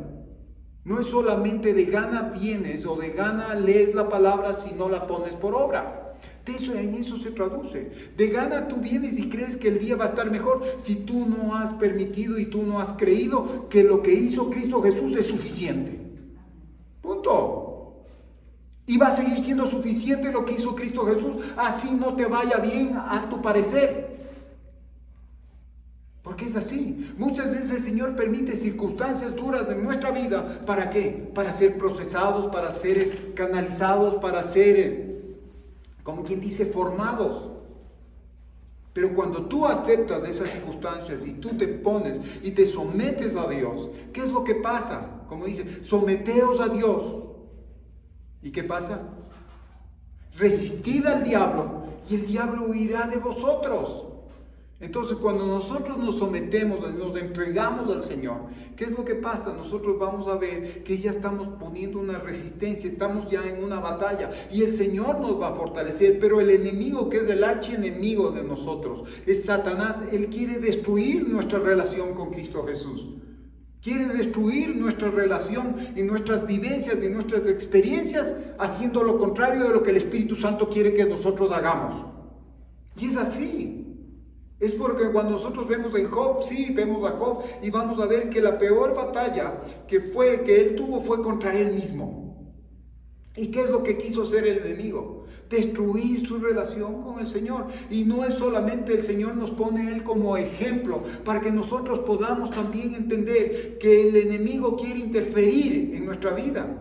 No es solamente de gana vienes o de gana lees la palabra si no la pones por obra. En eso se traduce. De gana tú vienes y crees que el día va a estar mejor si tú no has permitido y tú no has creído que lo que hizo Cristo Jesús es suficiente. Punto. Y va a seguir siendo suficiente lo que hizo Cristo Jesús, así no te vaya bien a tu parecer. Porque es así. Muchas veces el Señor permite circunstancias duras en nuestra vida. ¿Para qué? Para ser procesados, para ser canalizados, para ser, como quien dice, formados. Pero cuando tú aceptas esas circunstancias y tú te pones y te sometes a Dios, ¿qué es lo que pasa? Como dice, someteos a Dios. ¿Y qué pasa? Resistid al diablo y el diablo huirá de vosotros. Entonces, cuando nosotros nos sometemos, nos entregamos al Señor, ¿qué es lo que pasa? Nosotros vamos a ver que ya estamos poniendo una resistencia, estamos ya en una batalla y el Señor nos va a fortalecer, pero el enemigo, que es el archienemigo de nosotros, es Satanás. Él quiere destruir nuestra relación con Cristo Jesús. Quiere destruir nuestra relación y nuestras vivencias y nuestras experiencias, haciendo lo contrario de lo que el Espíritu Santo quiere que nosotros hagamos. Y es así. Es porque cuando nosotros vemos en Job, sí, vemos a Job y vamos a ver que la peor batalla que él tuvo fue contra él mismo. ¿Y qué es lo que quiso hacer el enemigo? Destruir su relación con el Señor. Y no es solamente el Señor nos pone él como ejemplo para que nosotros podamos también entender que el enemigo quiere interferir en nuestra vida.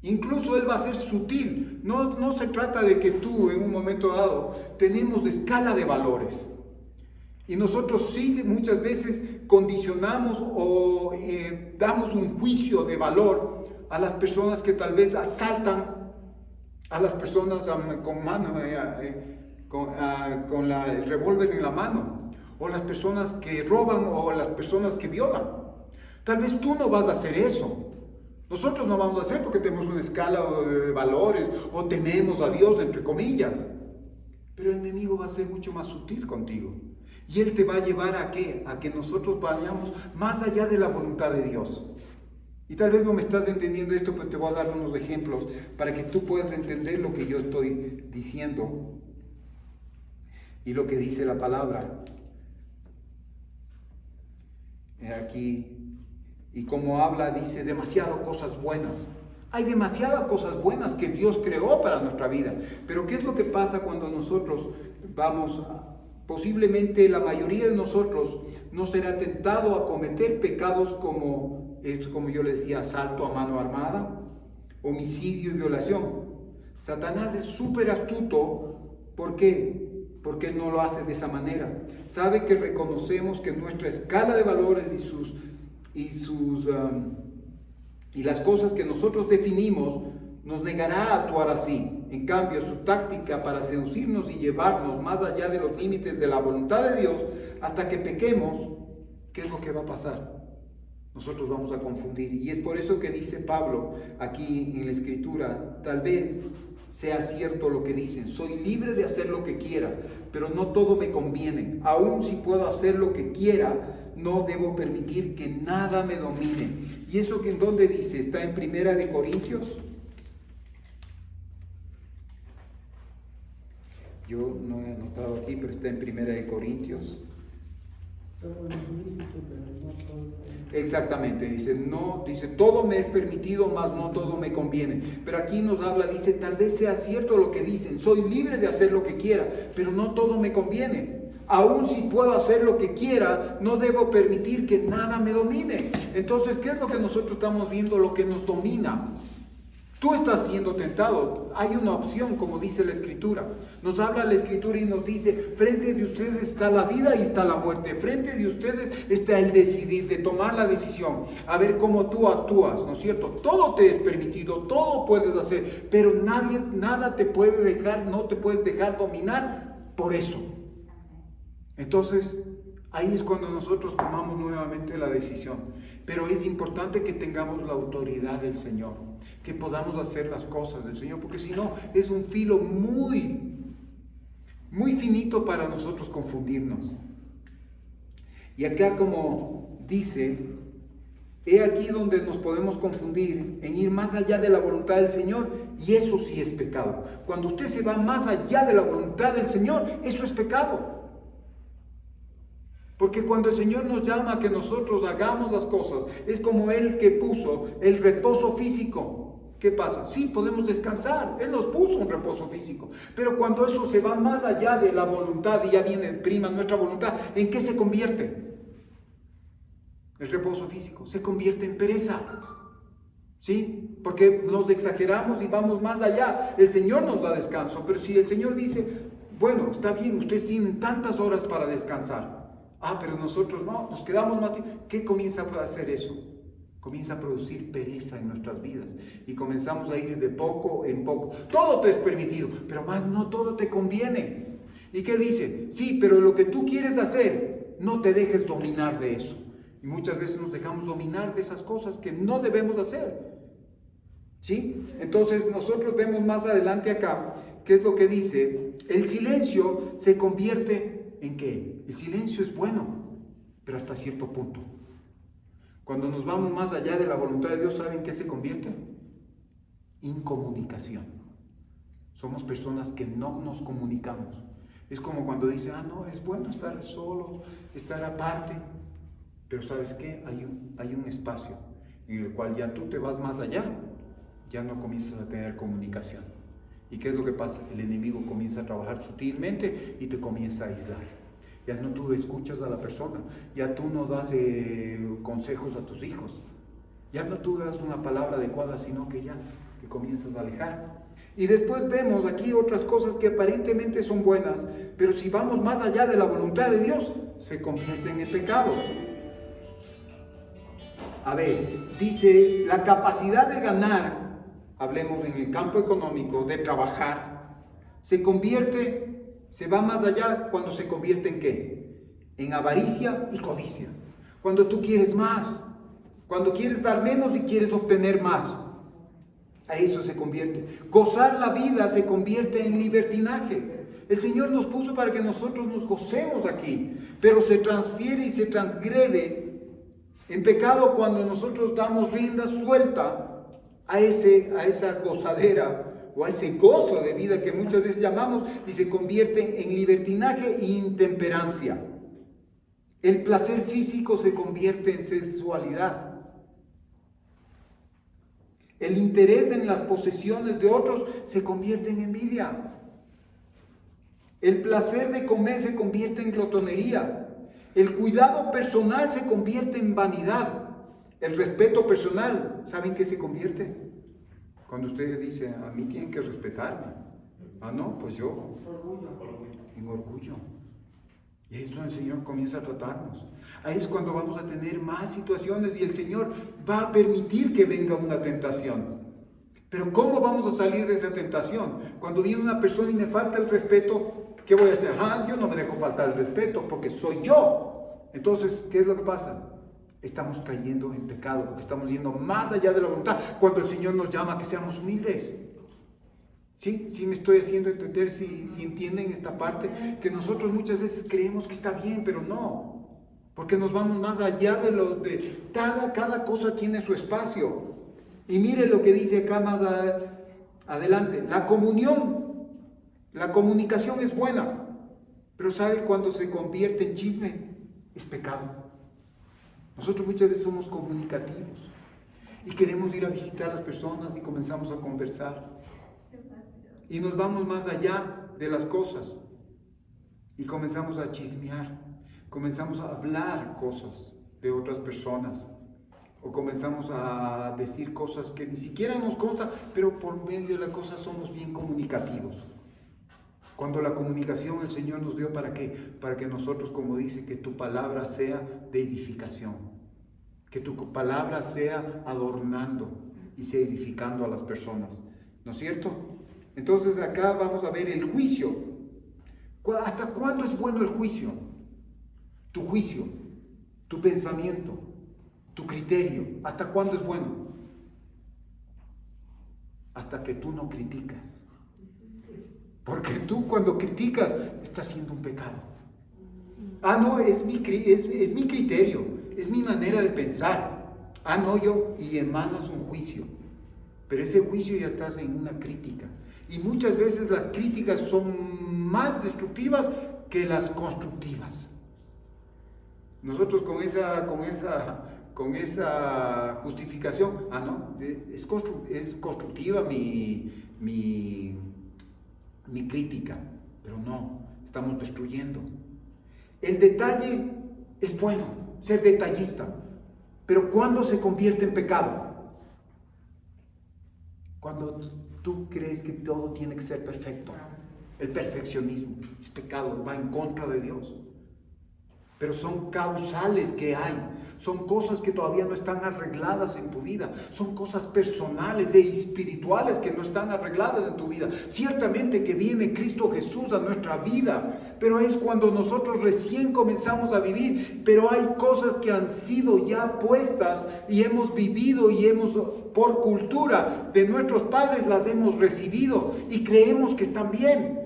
Incluso él va a ser sutil. No se trata de que tú en un momento dado tenemos escala de valores. Y nosotros sí muchas veces condicionamos o damos un juicio de valor a las personas que tal vez asaltan, a las personas con mano, con el revólver en la mano, o las personas que roban o las personas que violan. Tal vez tú no vas a hacer eso. Nosotros no vamos a hacer porque tenemos una escala de valores o tenemos a Dios, entre comillas. Pero el enemigo va a ser mucho más sutil contigo. Y él te va a llevar ¿a qué? A que nosotros vayamos más allá de la voluntad de Dios. Y tal vez no me estás entendiendo esto, pero te voy a dar unos ejemplos para que tú puedas entender lo que yo estoy diciendo y lo que dice la palabra. Aquí. Y como habla, dice demasiadas cosas buenas. Hay demasiadas cosas buenas que Dios creó para nuestra vida. Pero ¿qué es lo que pasa cuando nosotros vamos? Posiblemente la mayoría de nosotros no será tentado a cometer pecados como yo le decía, asalto a mano armada, homicidio y violación. Satanás es súper astuto. ¿Por qué? Porque no lo hace de esa manera. Sabe que reconocemos que nuestra escala de valores y las cosas que nosotros definimos nos negará a actuar así. En cambio, su táctica para seducirnos y llevarnos más allá de los límites de la voluntad de Dios hasta que pequemos, ¿qué es lo que va a pasar? Nosotros vamos a confundir. Y es por eso que dice Pablo aquí en la Escritura, tal vez sea cierto lo que dicen, soy libre de hacer lo que quiera, pero no todo me conviene. Aun si puedo hacer lo que quiera, no debo permitir que nada me domine. ¿Y eso que en dónde dice? Está en Primera de Corintios. Yo no he anotado aquí, pero está en Primera de Corintios. Exactamente, dice todo me es permitido, mas no todo me conviene. Pero aquí nos habla, dice, tal vez sea cierto lo que dicen, soy libre de hacer lo que quiera, pero no todo me conviene. Aún si puedo hacer lo que quiera, no debo permitir que nada me domine. Entonces, ¿qué es lo que nosotros estamos viendo? Lo que nos domina. Tú estás siendo tentado. Hay una opción, como dice la Escritura. Nos habla la Escritura y nos dice, frente de ustedes está la vida y está la muerte. Frente de ustedes está el decidir, de tomar la decisión. A ver cómo tú actúas, ¿no es cierto? Todo te es permitido, todo puedes hacer, pero nada te puede dejar, no te puedes dejar dominar por eso. Entonces, ahí es cuando nosotros tomamos nuevamente la decisión. Pero es importante que tengamos la autoridad del Señor, que podamos hacer las cosas del Señor, porque si no, es un filo muy, muy finito para nosotros confundirnos. Y acá, como dice, he aquí donde nos podemos confundir en ir más allá de la voluntad del Señor, y eso sí es pecado. Cuando usted se va más allá de la voluntad del Señor, eso es pecado. Porque cuando el Señor nos llama a que nosotros hagamos las cosas, es como Él que puso el reposo físico. ¿Qué pasa? Sí, podemos descansar. Él nos puso un reposo físico. Pero cuando eso se va más allá de la voluntad y ya viene prima nuestra voluntad, ¿en qué se convierte? El reposo físico se convierte en pereza. ¿Sí? Porque nos exageramos y vamos más allá. El Señor nos da descanso. Pero si el Señor dice, bueno, está bien, ustedes tienen tantas horas para descansar. Pero nosotros no, nos quedamos más tiempo. ¿Qué comienza a hacer eso? Comienza a producir pereza en nuestras vidas. Y comenzamos a ir de poco en poco. Todo te es permitido, pero más no todo te conviene. ¿Y qué dice? Sí, pero lo que tú quieres hacer, no te dejes dominar de eso. Y muchas veces nos dejamos dominar de esas cosas que no debemos hacer. ¿Sí? Entonces nosotros vemos más adelante acá, ¿qué es lo que dice? El silencio se convierte ¿en qué? El silencio es bueno, pero hasta cierto punto. Cuando nos vamos más allá de la voluntad de Dios, ¿saben qué se convierte? Incomunicación. Somos personas que no nos comunicamos. Es como cuando dice, no, es bueno estar solo, estar aparte. Pero ¿sabes qué? Hay un espacio en el cual ya tú te vas más allá, ya no comienzas a tener comunicación. ¿Y qué es lo que pasa? El enemigo comienza a trabajar sutilmente y te comienza a aislar. Ya no tú escuchas a la persona, ya tú no das consejos a tus hijos, ya no tú das una palabra adecuada, sino que ya te comienzas a alejar. Y después vemos aquí otras cosas que aparentemente son buenas, pero si vamos más allá de la voluntad de Dios, se convierten en pecado. A ver, dice, la capacidad de ganar, hablemos en el campo económico, de trabajar, se va más allá cuando se convierte en ¿qué? En avaricia y codicia. Cuando tú quieres más, cuando quieres dar menos y quieres obtener más. A eso se convierte. Gozar la vida se convierte en libertinaje. El Señor nos puso para que nosotros nos gocemos aquí, pero se transfiere y se transgrede en pecado cuando nosotros damos rienda suelta a esa gozadera o a ese gozo de vida que muchas veces llamamos, y se convierte en libertinaje e intemperancia. El placer físico se convierte en sensualidad. El interés en las posesiones de otros se convierte en envidia. El placer de comer se convierte en glotonería. El cuidado personal se convierte en vanidad. El respeto personal, ¿saben qué se convierte? Cuando usted dice, a mí tienen que respetarme. No, pues yo. En orgullo. Y ahí es donde el Señor comienza a tratarnos. Ahí es cuando vamos a tener más situaciones y el Señor va a permitir que venga una tentación. Pero ¿cómo vamos a salir de esa tentación? Cuando viene una persona y me falta el respeto, ¿qué voy a hacer? Yo no me dejo faltar el respeto porque soy yo. Entonces, ¿qué es lo que pasa? Estamos cayendo en pecado porque estamos yendo más allá de la voluntad. Cuando el Señor nos llama a que seamos humildes. ¿Sí me estoy haciendo entender? Si entienden esta parte, que nosotros muchas veces creemos que está bien, pero no. Porque nos vamos más allá de cada cosa tiene su espacio. Y mire lo que dice acá más adelante. La comunicación es buena, pero ¿sabe cuando se convierte en chisme? Es pecado. Nosotros muchas veces somos comunicativos y queremos ir a visitar a las personas y comenzamos a conversar. Y nos vamos más allá de las cosas y comenzamos a chismear, comenzamos a hablar cosas de otras personas o comenzamos a decir cosas que ni siquiera nos consta, pero por medio de la cosa somos bien comunicativos. Cuando la comunicación el Señor nos dio ¿para qué? Para que nosotros, como dice, que tu palabra sea de edificación, que tu palabra sea adornando y sea edificando a las personas, ¿no es cierto? Entonces acá vamos a ver el juicio. ¿Hasta cuándo es bueno el juicio? tu juicio, tu pensamiento, tu criterio. ¿Hasta cuándo es bueno? Hasta que tú no criticas. Porque tú cuando criticas estás haciendo un pecado. Ah, no, es mi criterio, es mi manera de pensar. Ah, no, y emanas un juicio. Pero ese juicio ya estás en una crítica. Y muchas veces las críticas son más destructivas que las constructivas. Nosotros con esa justificación, es constructiva mi crítica, pero no, estamos destruyendo. El detalle es bueno, ser detallista, pero ¿cuándo se convierte en pecado? Cuando tú crees que todo tiene que ser perfecto. El perfeccionismo es pecado, va en contra de Dios. Pero son causales que hay, son cosas que todavía no están arregladas en tu vida, son cosas personales e espirituales que no están arregladas en tu vida. Ciertamente que viene Cristo Jesús a nuestra vida, pero es cuando nosotros recién comenzamos a vivir, pero hay cosas que han sido ya puestas y hemos vivido y por cultura de nuestros padres las hemos recibido y creemos que están bien.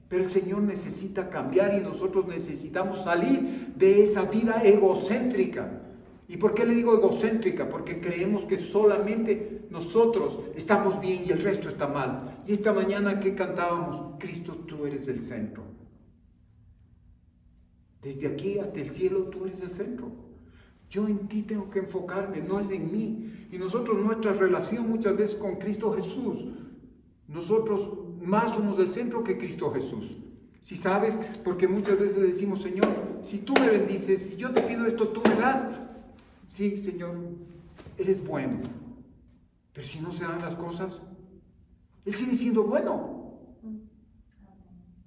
Pero el Señor necesita cambiar y nosotros necesitamos salir de esa vida egocéntrica. ¿Y por qué le digo egocéntrica? Porque creemos que solamente nosotros estamos bien y el resto está mal. Y esta mañana que cantábamos, Cristo, tú eres el centro. Desde aquí hasta el cielo tú eres el centro. Yo en ti tengo que enfocarme, no es en mí. Y nosotros, nuestra relación muchas veces con Cristo Jesús, nosotros más somos del centro que Cristo Jesús. Si sabes, porque muchas veces le decimos, Señor, si tú me bendices, si yo te pido esto, tú me das. Sí, Señor, eres bueno. Pero si no se dan las cosas, Él sigue siendo bueno.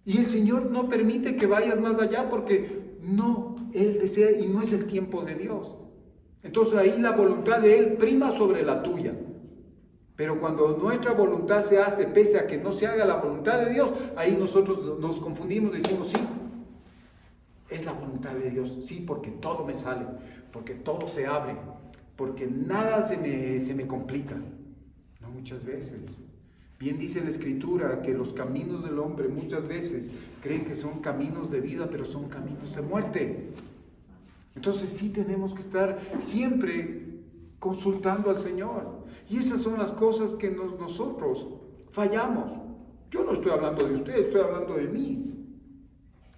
Y el Señor no permite que vayas más allá porque no, Él desea y no es el tiempo de Dios. Entonces ahí la voluntad de Él prima sobre la tuya. Pero cuando nuestra voluntad se hace pese a que no se haga la voluntad de Dios, ahí nosotros nos confundimos, decimos sí, es la voluntad de Dios, sí, porque todo me sale, porque todo se abre, porque nada se me complica. No, muchas veces. Bien dice la Escritura que los caminos del hombre muchas veces creen que son caminos de vida, pero son caminos de muerte. Entonces sí tenemos que estar siempre consultando al Señor. Y esas son las cosas que nosotros fallamos. Yo no estoy hablando de ustedes, estoy hablando de mí.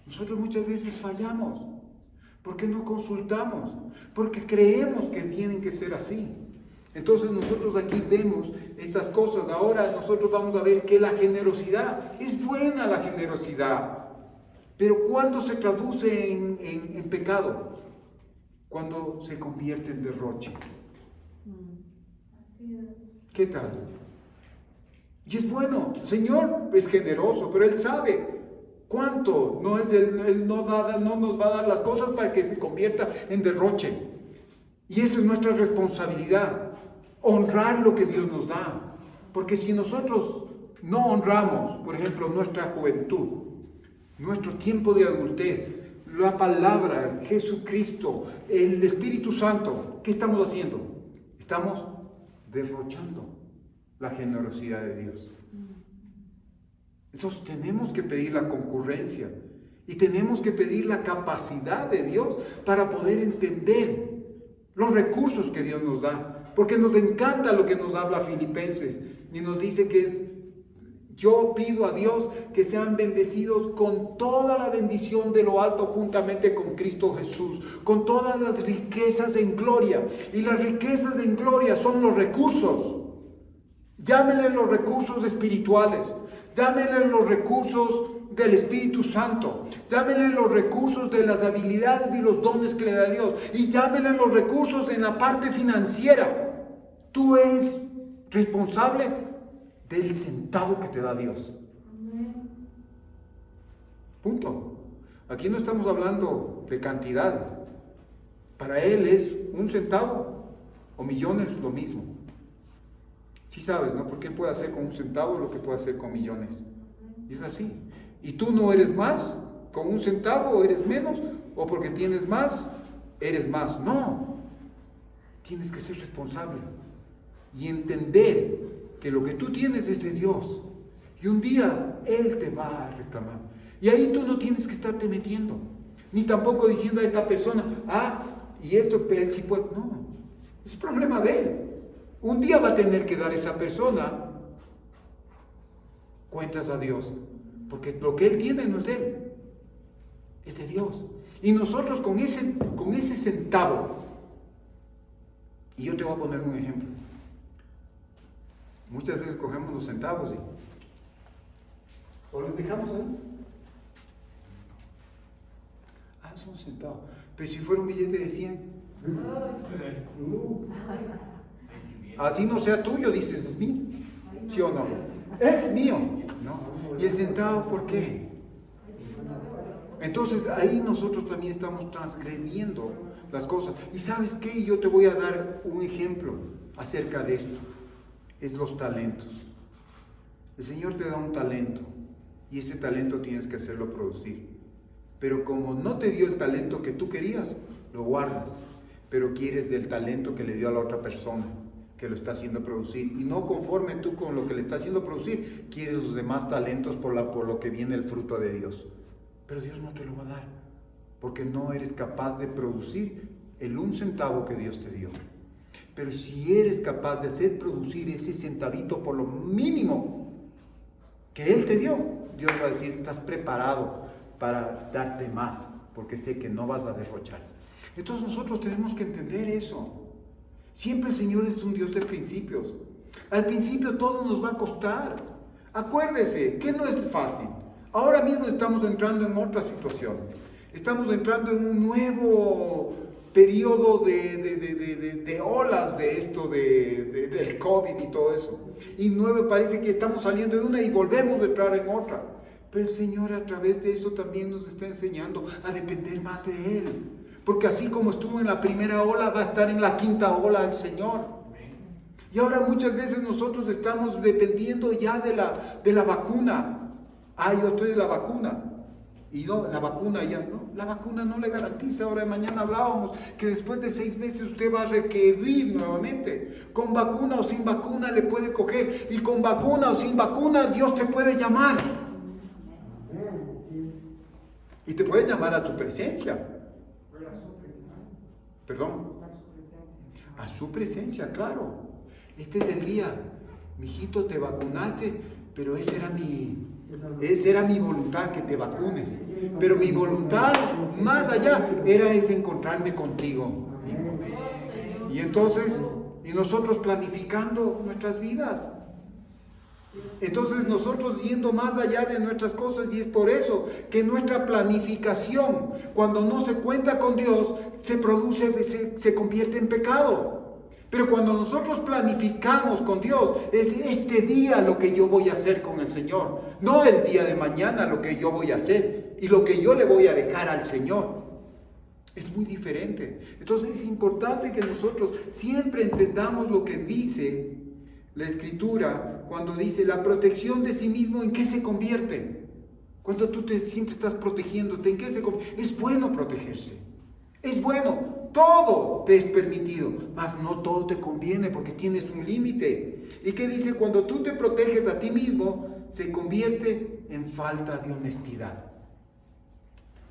Nosotros muchas veces fallamos. porque no consultamos, porque creemos que tienen que ser así. Entonces nosotros aquí vemos estas cosas. Ahora nosotros vamos a ver que la generosidad, es buena la generosidad, pero ¿cuándo se traduce en pecado? Cuando se convierte en derroche. ¿Qué tal? Y es bueno, el Señor es generoso, pero Él sabe cuánto. Él no nos va a dar las cosas para que se convierta en derroche. Y esa es nuestra responsabilidad, honrar lo que Dios nos da. Porque si nosotros no honramos, por ejemplo, nuestra juventud, nuestro tiempo de adultez, la palabra, Jesucristo, el Espíritu Santo, ¿qué estamos haciendo? Estamos derrochando la generosidad de Dios. Entonces tenemos que pedir la concurrencia y tenemos que pedir la capacidad de Dios para poder entender los recursos que Dios nos da, porque nos encanta lo que nos habla Filipenses y nos dice que yo pido a Dios que sean bendecidos con toda la bendición de lo alto juntamente con Cristo Jesús, con todas las riquezas en gloria. Y las riquezas en gloria son los recursos. Llámenle los recursos espirituales, llámenle los recursos del Espíritu Santo, llámenle los recursos de las habilidades y los dones que le da Dios, y llámenle los recursos en la parte financiera. Tú eres responsable del centavo que te da Dios. Punto. Aquí no estamos hablando de cantidades. Para Él es un centavo o millones lo mismo. Sí sabes, ¿no? Porque Él puede hacer con un centavo lo que puede hacer con millones. Y es así. Y tú no eres más con un centavo, o eres menos o porque tienes más, eres más. No, tienes que ser responsable y entender que lo que tú tienes es de Dios. Y un día Él te va a reclamar. Y ahí tú no tienes que estarte metiendo. Ni tampoco diciendo a esta persona, y esto Él sí puede. No, es problema de Él. Un día va a tener que dar esa persona cuentas a Dios. Porque lo que Él tiene no es de Él, es de Dios. Y nosotros con ese centavo, y yo te voy a poner un ejemplo. Muchas veces cogemos los centavos o los dejamos ahí. Son centavos. Pero si fuera un billete de 100, así no sea tuyo, dices, es mío. ¿Sí o no? Es mío. No. ¿Y el centavo por qué? Entonces ahí nosotros también estamos transgrediendo las cosas. ¿Y sabes qué? Yo te voy a dar un ejemplo acerca de esto. Es los talentos. El Señor te da un talento y ese talento tienes que hacerlo producir. Pero como no te dio el talento que tú querías, lo guardas. Pero quieres del talento que le dio a la otra persona, que lo está haciendo producir. Y no conforme tú con lo que le está haciendo producir, quieres los demás talentos por lo que viene el fruto de Dios. Pero Dios no te lo va a dar, porque no eres capaz de producir el 1 centavo que Dios te dio. Pero si eres capaz de hacer producir ese centavito por lo mínimo que Él te dio, Dios va a decir, estás preparado para darte más, porque sé que no vas a derrochar. Entonces nosotros tenemos que entender eso. Siempre el Señor es un Dios de principios. Al principio todo nos va a costar. Acuérdese que no es fácil. Ahora mismo estamos entrando en otra situación. Estamos entrando en un nuevo periodo de olas de esto, del COVID y todo eso. Y parece que estamos saliendo de una y volvemos a entrar en otra. Pero el Señor a través de eso también nos está enseñando a depender más de Él. Porque así como estuvo en la primera ola, va a estar en la quinta ola el Señor. Y ahora muchas veces nosotros estamos dependiendo ya de la vacuna. Yo estoy de la vacuna. Y no, la vacuna ya no. La vacuna no le garantiza. Ahora de mañana hablábamos que después de 6 meses usted va a requerir nuevamente. Con vacuna o sin vacuna le puede coger. Y con vacuna o sin vacuna Dios te puede llamar. Y te puede llamar a tu presencia. ¿Perdón? A su presencia, claro. Este es el día. Mijito, te vacunaste, pero esa era mi voluntad, que te vacunes. Pero mi voluntad, más allá, es encontrarme contigo. Y entonces, nosotros planificando nuestras vidas. Entonces nosotros yendo más allá de nuestras cosas, y es por eso que nuestra planificación, cuando no se cuenta con Dios, se convierte en pecado. Pero cuando nosotros planificamos con Dios, es este día lo que yo voy a hacer con el Señor, no el día de mañana lo que yo voy a hacer y lo que yo le voy a dejar al Señor. Es muy diferente. Entonces es importante que nosotros siempre entendamos lo que dice la Escritura cuando dice la protección de sí mismo, ¿en qué se convierte? Cuando tú siempre estás protegiéndote, ¿en qué se convierte? Es bueno protegerse. Es bueno, todo te es permitido, mas no todo te conviene porque tienes un límite. ¿Y qué dice? Cuando tú te proteges a ti mismo, se convierte en falta de honestidad.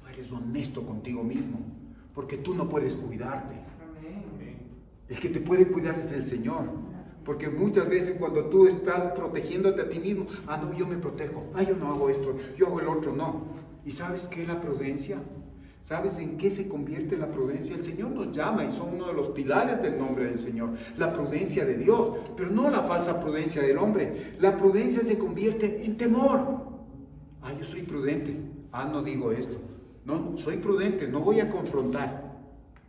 No eres honesto contigo mismo, porque tú no puedes cuidarte. El que te puede cuidar es el Señor. Porque muchas veces cuando tú estás protegiéndote a ti mismo, no, yo me protejo, yo no hago esto, yo hago el otro, no. ¿Y sabes qué es la prudencia? ¿Sabes en qué se convierte la prudencia? El Señor nos llama y son uno de los pilares del nombre del Señor. La prudencia de Dios, pero no la falsa prudencia del hombre. La prudencia se convierte en temor. Yo soy prudente. No digo esto. No, soy prudente, no voy a confrontar.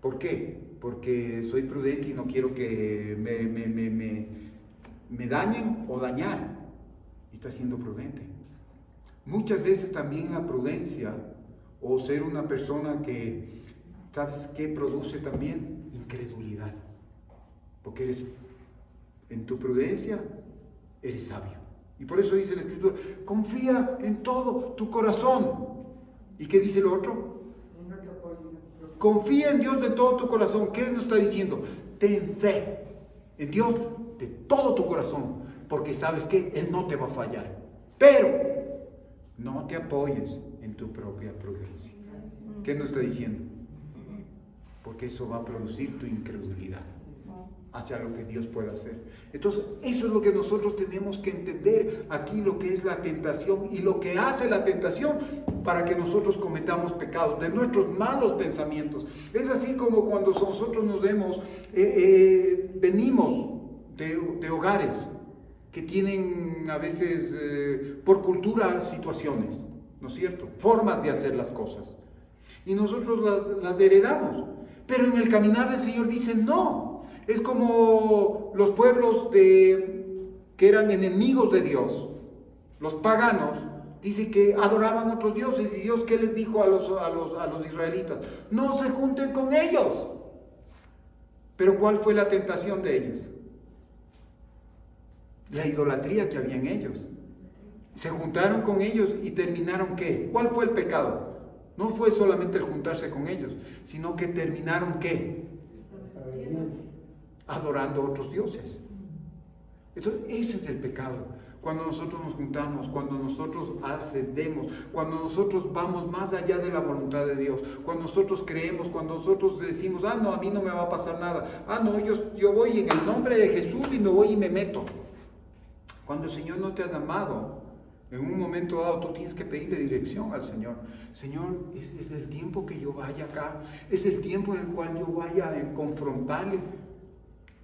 ¿Por qué? Porque soy prudente y no quiero que me dañen o dañar. Y está siendo prudente. Muchas veces también la prudencia, o ser una persona que, ¿sabes qué produce también? Incredulidad. Porque en tu prudencia, eres sabio. Y por eso dice la Escritura, confía en todo tu corazón. ¿Y qué dice el otro? Confía en Dios de todo tu corazón. ¿Qué nos está diciendo? Ten fe en Dios de todo tu corazón, porque sabes que Él no te va a fallar. Pero no te apoyes en tu propia prudencia. ¿Qué nos está diciendo? Porque eso va a producir tu incredulidad hacia lo que Dios puede hacer. Entonces, eso es lo que nosotros tenemos que entender aquí, lo que es la tentación y lo que hace la tentación para que nosotros cometamos pecados, de nuestros malos pensamientos. Es así como cuando nosotros nos vemos, venimos de hogares que tienen a veces, por cultura, situaciones, ¿no es cierto? Formas de hacer las cosas. Y nosotros las heredamos. Pero en el caminar del Señor dice, no. Es como los pueblos que eran enemigos de Dios, los paganos, dice que adoraban a otros dioses. ¿Y Dios qué les dijo a los israelitas? No se junten con ellos. Pero ¿cuál fue la tentación de ellos? La idolatría que había en ellos. Se juntaron con ellos y terminaron ¿qué? ¿Cuál fue el pecado? No fue solamente el juntarse con ellos, sino que terminaron ¿qué? Adorando a otros dioses. Entonces, ese es el pecado. Cuando nosotros nos juntamos, cuando nosotros ascendemos, cuando nosotros vamos más allá de la voluntad de Dios, cuando nosotros creemos, cuando nosotros decimos, no, a mí no me va a pasar nada. No, yo voy en el nombre de Jesús y me voy y me meto. Cuando el Señor no te ha llamado, en un momento dado tú tienes que pedirle dirección al Señor. Señor, es el tiempo que yo vaya acá, es el tiempo en el cual yo vaya a confrontarle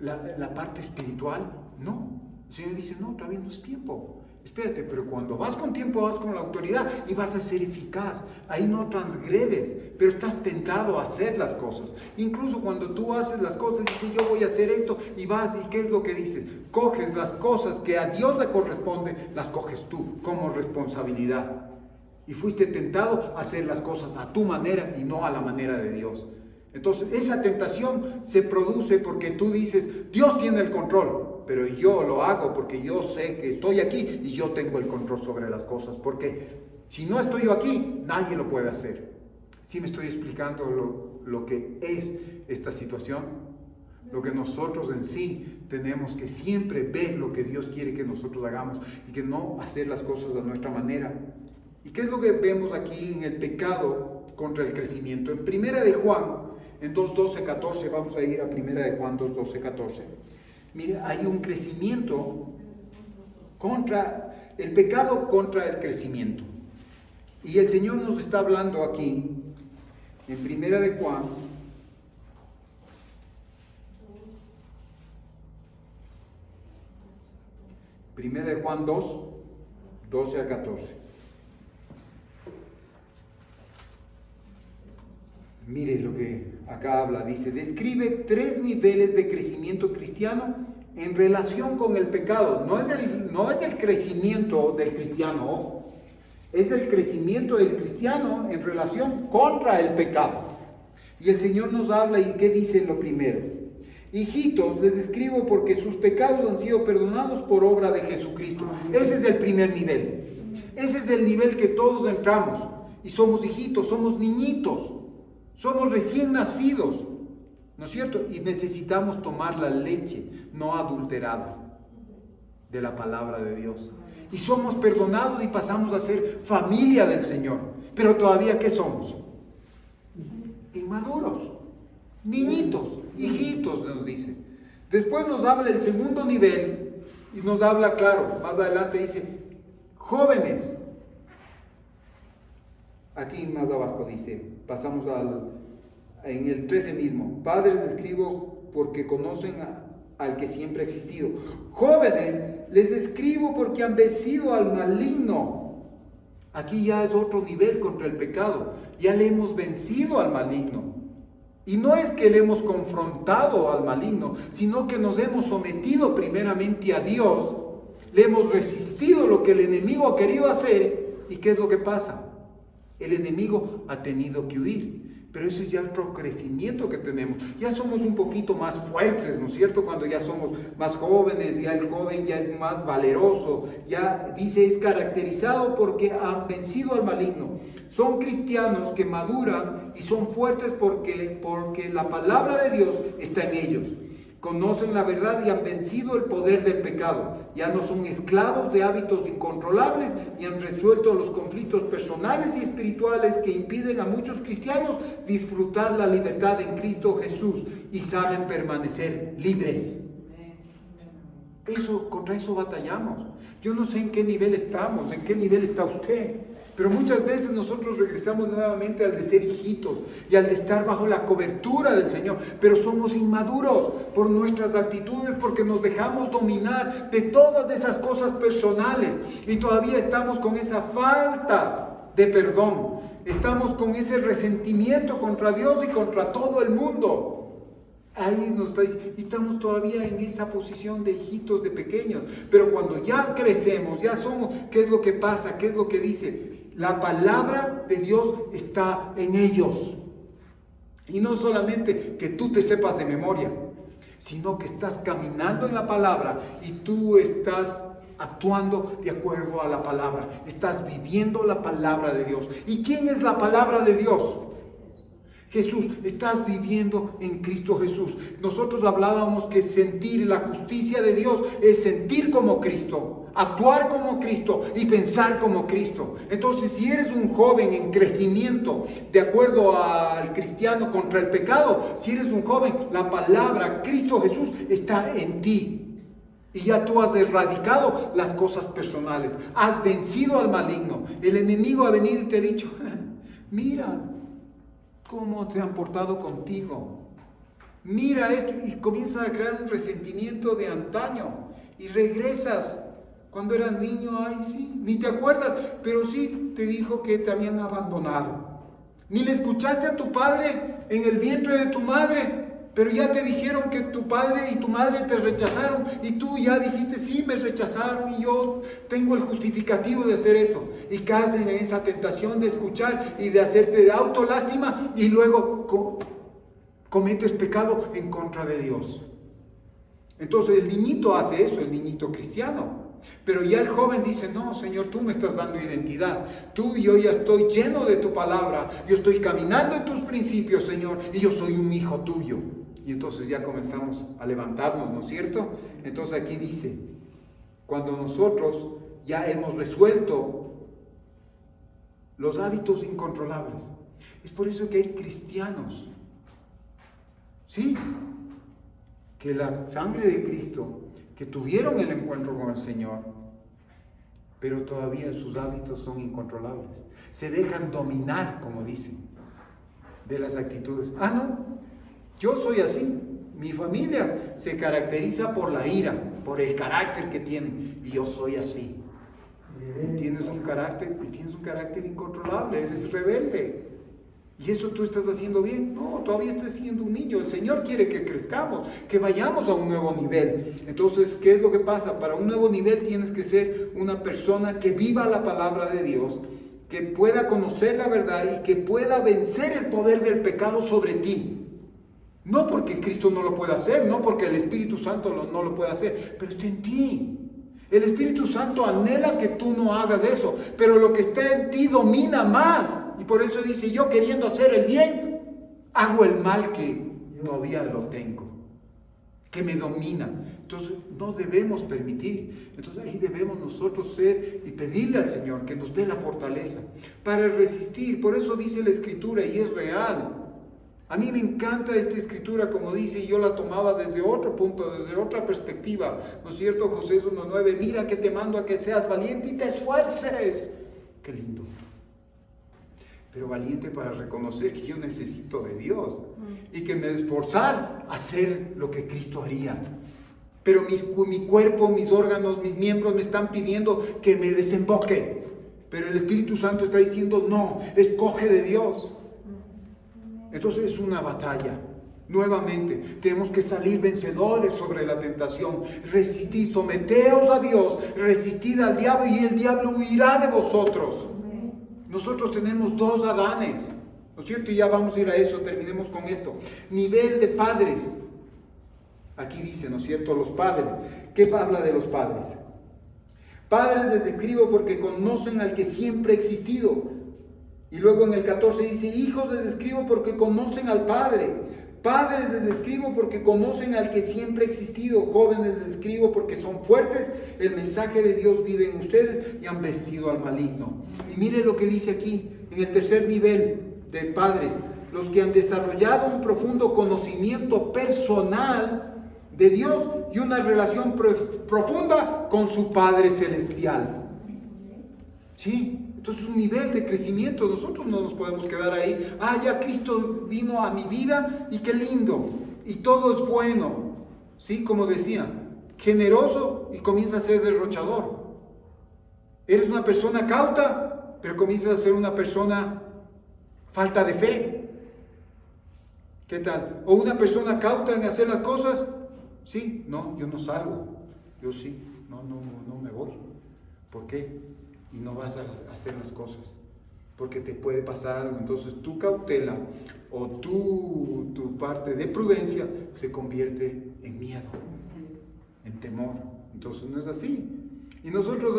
la parte espiritual. No, el Señor dice, no, todavía no es tiempo. Espérate, pero cuando vas con tiempo, vas con la autoridad y vas a ser eficaz. Ahí no transgredes, pero estás tentado a hacer las cosas. Incluso cuando tú haces las cosas, dices, yo voy a hacer esto, y vas, ¿y qué es lo que dices? Coges las cosas que a Dios le corresponden, las coges tú como responsabilidad. Y fuiste tentado a hacer las cosas a tu manera y no a la manera de Dios. Entonces, esa tentación se produce porque tú dices, Dios tiene el control. Pero yo lo hago porque yo sé que estoy aquí y yo tengo el control sobre las cosas. Porque si no estoy yo aquí, nadie lo puede hacer. ¿Sí me estoy explicando lo que es esta situación? Lo que nosotros en sí tenemos que siempre ver lo que Dios quiere que nosotros hagamos y que no hacer las cosas de nuestra manera. ¿Y qué es lo que vemos aquí en el pecado contra el crecimiento? En Primera de Juan, en 2:12-14, vamos a ir a Primera de Juan 2:12-14. Mire, hay un crecimiento contra el pecado, contra el crecimiento. Y el Señor nos está hablando aquí, en Primera de Juan, Primera de Juan 2:12-14. Mire lo que acá habla, dice, describe 3 niveles de crecimiento cristiano en relación con el pecado. No es el crecimiento del cristiano, ojo. Es el crecimiento del cristiano en relación contra el pecado. Y el Señor nos habla, ¿y qué dice en lo primero? Hijitos, les escribo porque sus pecados han sido perdonados por obra de Jesucristo. Ese es el primer nivel. Ese es el nivel que todos entramos. Y somos hijitos, somos niñitos. Somos recién nacidos, ¿no es cierto? Y necesitamos tomar la leche no adulterada de la palabra de Dios. Y somos perdonados y pasamos a ser familia del Señor. Pero todavía, ¿qué somos? Inmaduros, niñitos, hijitos, nos dice. Después nos habla el segundo nivel y nos habla, claro, más adelante dice, jóvenes. Aquí más abajo dice, pasamos en el 13 mismo, padres les escribo porque conocen al que siempre ha existido. Jóvenes, les escribo porque han vencido al maligno. Aquí ya es otro nivel contra el pecado, ya le hemos vencido al maligno. Y no es que le hemos confrontado al maligno, sino que nos hemos sometido primeramente a Dios, le hemos resistido lo que el enemigo ha querido hacer. ¿Y qué es lo que pasa? El enemigo ha tenido que huir. pero eso es ya otro crecimiento que tenemos. Ya somos un poquito más fuertes, ¿no es cierto? Cuando ya somos más jóvenes, ya el joven ya es más valeroso, ya dice es caracterizado porque han vencido al maligno. Son cristianos que maduran y son fuertes porque la palabra de Dios está en ellos. Conocen la verdad y han vencido el poder del pecado. Ya no son esclavos de hábitos incontrolables y han resuelto los conflictos personales y espirituales que impiden a muchos cristianos disfrutar la libertad en Cristo Jesús y saben permanecer libres. Contra eso batallamos. Yo no sé en qué nivel estamos, en qué nivel está usted. Pero muchas veces nosotros regresamos nuevamente al de ser hijitos y al de estar bajo la cobertura del Señor. Pero somos inmaduros por nuestras actitudes, porque nos dejamos dominar de todas esas cosas personales. Y todavía estamos con esa falta de perdón. Estamos con ese resentimiento contra Dios y contra todo el mundo. Ahí nos está diciendo, y estamos todavía en esa posición de hijitos, de pequeños. Pero cuando ya crecemos, ya somos, ¿qué es lo que pasa? ¿Qué es lo que dice? La palabra de Dios está en ellos. Y no solamente que tú te sepas de memoria, sino que estás caminando en la palabra y tú estás actuando de acuerdo a la palabra. Estás viviendo la palabra de Dios. ¿Y quién es la palabra de Dios? Jesús. Estás viviendo en Cristo Jesús. Nosotros hablábamos que sentir la justicia de Dios es sentir como Cristo, actuar como Cristo y pensar como Cristo. Entonces, si eres un joven en crecimiento de acuerdo al cristiano contra el pecado, si eres un joven, la palabra Cristo Jesús está en ti. Y ya tú has erradicado las cosas personales, has vencido al maligno. El enemigo ha venido y te ha dicho, mira cómo se han portado contigo. Mira esto, y comienzas a crear un resentimiento de antaño. Y regresas cuando eras niño, ay sí, ni te acuerdas, pero sí te dijo que te habían abandonado. Ni le escuchaste a tu padre en el vientre de tu madre, pero ya te dijeron que tu padre y tu madre te rechazaron y tú ya dijiste, sí, me rechazaron y yo tengo el justificativo de hacer eso. Y caes en esa tentación de escuchar y de hacerte de autolástima y luego cometes pecado en contra de Dios. Entonces el niñito hace eso, el niñito cristiano. Pero ya el joven dice, no, Señor, tú me estás dando identidad. Tú y yo ya estoy lleno de tu palabra. Yo estoy caminando en tus principios, Señor, y yo soy un hijo tuyo. Y entonces ya comenzamos a levantarnos, ¿no es cierto? Entonces aquí dice, cuando nosotros ya hemos resuelto los hábitos incontrolables. Es por eso que hay cristianos, ¿sí?, que la sangre de Cristo, que tuvieron el encuentro con el Señor, pero todavía sus hábitos son incontrolables. Se dejan dominar, como dicen, de las actitudes. Ah, no, yo soy así. Mi familia se caracteriza por la ira, por el carácter que tienen, y yo soy así. Y tienes un carácter incontrolable, eres rebelde. ¿Y eso tú estás haciendo bien? No, todavía estás siendo un niño. El Señor quiere que crezcamos, que vayamos a un nuevo nivel. Entonces, ¿qué es lo que pasa? Para un nuevo nivel tienes que ser una persona que viva la palabra de Dios, que pueda conocer la verdad y que pueda vencer el poder del pecado sobre ti. No porque Cristo no lo pueda hacer, no porque el Espíritu Santo no lo pueda hacer, pero está en ti. El Espíritu Santo anhela que tú no hagas eso, pero lo que está en ti domina más. Y por eso dice, yo queriendo hacer el bien, hago el mal que todavía lo tengo, que me domina. Entonces no debemos permitir. Entonces ahí debemos nosotros ser y pedirle al Señor que nos dé la fortaleza para resistir. Por eso dice la Escritura, y es real. A mí me encanta esta escritura, como dice, y yo la tomaba desde otro punto, desde otra perspectiva, ¿no es cierto? José 1:9, mira que te mando a que seas valiente y te esfuerces. Qué lindo. Pero valiente para reconocer que yo necesito de Dios y que me esforzar a hacer lo que Cristo haría. Pero mi cuerpo, mis órganos, mis miembros me están pidiendo que me desemboque. Pero el Espíritu Santo está diciendo, no, escoge de Dios. Entonces es una batalla. Nuevamente, tenemos que salir vencedores sobre la tentación. Resistid, someteos a Dios, resistid al diablo y el diablo huirá de vosotros. Nosotros tenemos dos Adanes, ¿no es cierto? Y ya vamos a ir a eso, terminemos con esto. Nivel de padres. Aquí dice, ¿no es cierto? Los padres. ¿Qué habla de los padres? Padres les escribo porque conocen al que siempre ha existido. Y luego en el 14 dice, hijos les escribo porque conocen al Padre. Padres les escribo porque conocen al que siempre ha existido. Jóvenes les escribo porque son fuertes. El mensaje de Dios vive en ustedes y han vencido al maligno. Y mire lo que dice aquí, en el tercer nivel de padres. Los que han desarrollado un profundo conocimiento personal de Dios y una relación profunda con su Padre Celestial. ¿Sí? Entonces un nivel de crecimiento. Nosotros no nos podemos quedar ahí. Ya Cristo vino a mi vida y qué lindo. Y todo es bueno. ¿Sí? Como decía, generoso y comienza a ser derrochador. Eres una persona cauta, pero comienzas a ser una persona falta de fe. ¿Qué tal? O una persona cauta en hacer las cosas. Sí, no, yo no salgo. Yo sí, no me voy. ¿Por qué? Y no vas a hacer las cosas, porque te puede pasar algo. Entonces tu cautela o tu parte de prudencia se convierte en miedo, en temor. Entonces no es así. Y nosotros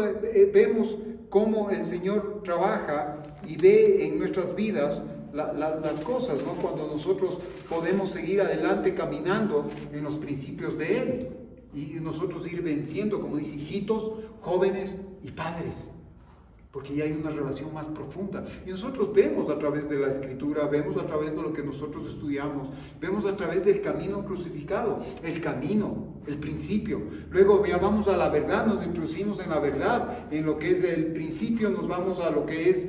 vemos cómo el Señor trabaja y ve en nuestras vidas las cosas, ¿no? Cuando nosotros podemos seguir adelante caminando en los principios de Él y nosotros ir venciendo, como dice, hijitos, jóvenes y padres. Porque ya hay una relación más profunda. Y nosotros vemos a través de la Escritura, vemos a través de lo que nosotros estudiamos, vemos a través del camino crucificado, el camino, el principio. Luego ya vamos a la verdad, nos introducimos en la verdad, en lo que es el principio, nos vamos a lo que es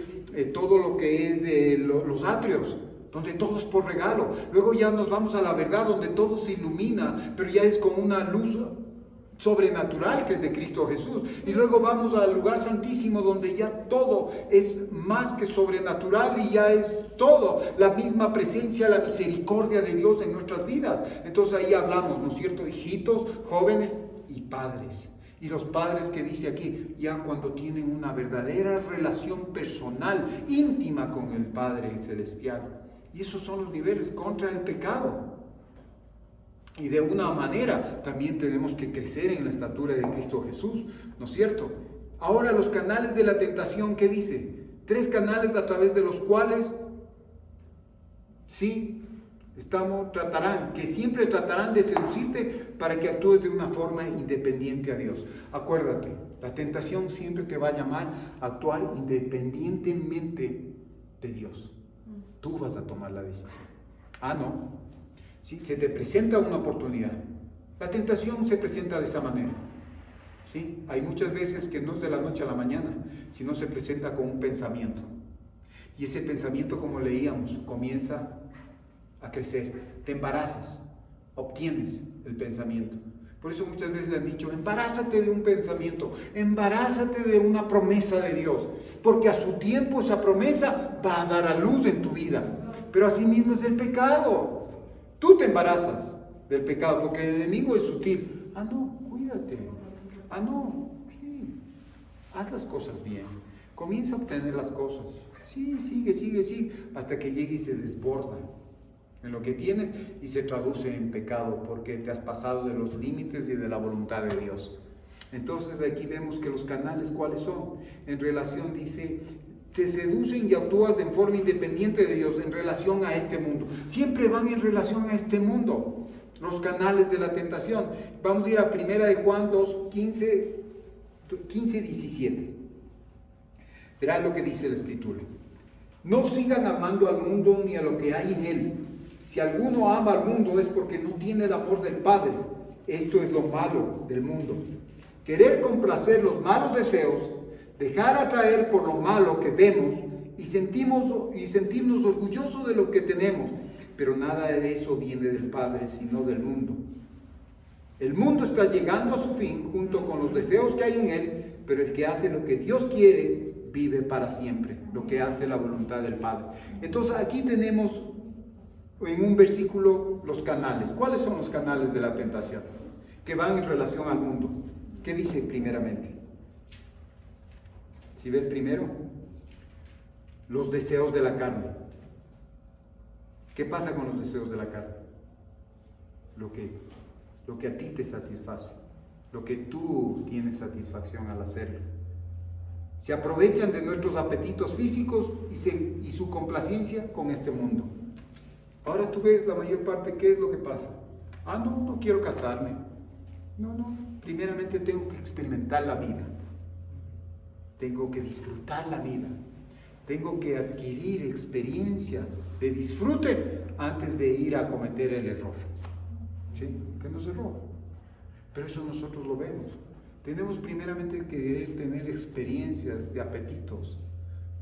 todo lo que es los atrios, donde todo es por regalo. Luego ya nos vamos a la verdad, donde todo se ilumina, pero ya es con una luz sobrenatural que es de Cristo Jesús. Y luego vamos al lugar santísimo donde ya todo es más que sobrenatural y ya es todo la misma presencia, la misericordia de Dios en nuestras vidas. Entonces ahí hablamos, ¿no es cierto? Hijitos, jóvenes y padres. Y los padres que dice aquí, ya cuando tienen una verdadera relación personal, íntima con el Padre Celestial. Y esos son los niveles contra el pecado. Y de una manera también tenemos que crecer en la estatura de Cristo Jesús, ¿no es cierto? Ahora los canales de la tentación, ¿qué dice? 3 canales a través de los cuales, sí, que siempre tratarán de seducirte para que actúes de una forma independiente a Dios. Acuérdate, la tentación siempre te va a llamar a actuar independientemente de Dios. Tú vas a tomar la decisión. No. ¿Sí? Se te presenta una oportunidad. La tentación se presenta de esa manera. ¿Sí? Hay muchas veces que no es de la noche a la mañana, sino se presenta con un pensamiento. Y ese pensamiento, como leíamos, comienza a crecer. Te embarazas, obtienes el pensamiento. Por eso muchas veces le han dicho, embarázate de un pensamiento, embarázate de una promesa de Dios, porque a su tiempo esa promesa va a dar a luz en tu vida. Pero así mismo es el pecado. Tú te embarazas del pecado porque el enemigo es sutil. No, cuídate. No, sí. Haz las cosas bien. Comienza a obtener las cosas. Sí, sigue, hasta que llegue y se desborda en lo que tienes y se traduce en pecado porque te has pasado de los límites y de la voluntad de Dios. Entonces aquí vemos que los canales, ¿cuáles son? En relación, dice, te seducen y actúas en forma independiente de Dios en relación a este mundo. Siempre van en relación a este mundo, los canales de la tentación. Vamos a ir a 1 de Juan 2, 15, 17. Verán lo que dice la Escritura. No sigan amando al mundo ni a lo que hay en él. Si alguno ama al mundo es porque no tiene el amor del Padre. Esto es lo malo del mundo. Querer complacer los malos deseos, dejar atraer por lo malo que vemos y sentirnos orgullosos de lo que tenemos. Pero nada de eso viene del Padre, sino del mundo. El mundo está llegando a su fin junto con los deseos que hay en él, pero el que hace lo que Dios quiere vive para siempre, lo que hace la voluntad del Padre. Entonces aquí tenemos en un versículo los canales. ¿Cuáles son los canales de la tentación? Que van en relación al mundo. ¿Qué dice primeramente? Si ve el primero, los deseos de la carne. ¿Qué pasa con los deseos de la carne? Lo que a ti te satisface, lo que tú tienes satisfacción al hacerlo. Se aprovechan de nuestros apetitos físicos y su complacencia con este mundo. Ahora tú ves la mayor parte, ¿qué es lo que pasa? No quiero casarme. No, primeramente tengo que experimentar la vida. Tengo que disfrutar la vida. Tengo que adquirir experiencia de disfrute antes de ir a cometer el error. ¿Sí? Que no es error. Pero eso nosotros lo vemos. Tenemos primeramente que querer tener experiencias de apetitos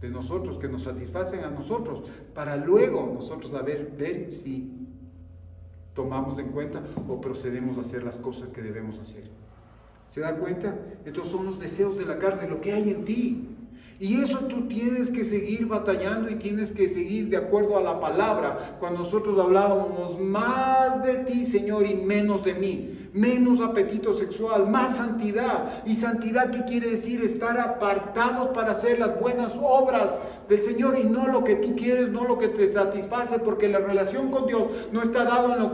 de nosotros, que nos satisfacen a nosotros, para luego nosotros ver si tomamos en cuenta o procedemos a hacer las cosas que debemos hacer. ¿Se da cuenta? Estos son los deseos de la carne, lo que hay en ti. Y eso tú tienes que seguir batallando y tienes que seguir de acuerdo a la palabra. Cuando nosotros hablábamos más de ti, Señor, y menos de mí. Menos apetito sexual, más santidad. ¿Y santidad qué quiere decir? Estar apartados para hacer las buenas obras del Señor y no lo que tú quieres, no lo que te satisface, porque la relación con Dios no está dado en lo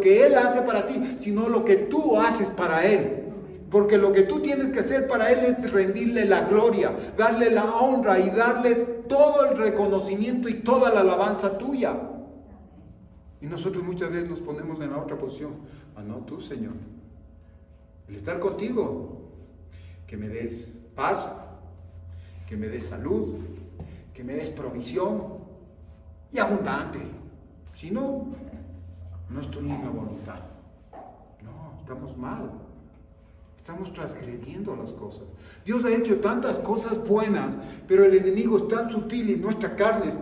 que Él hace para ti, sino lo que tú haces para Él. Porque lo que tú tienes que hacer para Él es rendirle la gloria, darle la honra y darle todo el reconocimiento y toda la alabanza tuya. Y nosotros muchas veces nos ponemos en la otra posición. No, tú, Señor. El estar contigo, que me des paz, que me des salud, que me des provisión y abundante. Si no, no estoy en la voluntad. No, estamos mal. Estamos transgrediendo las cosas. Dios ha hecho tantas cosas buenas, pero el enemigo es tan sutil y nuestra carne es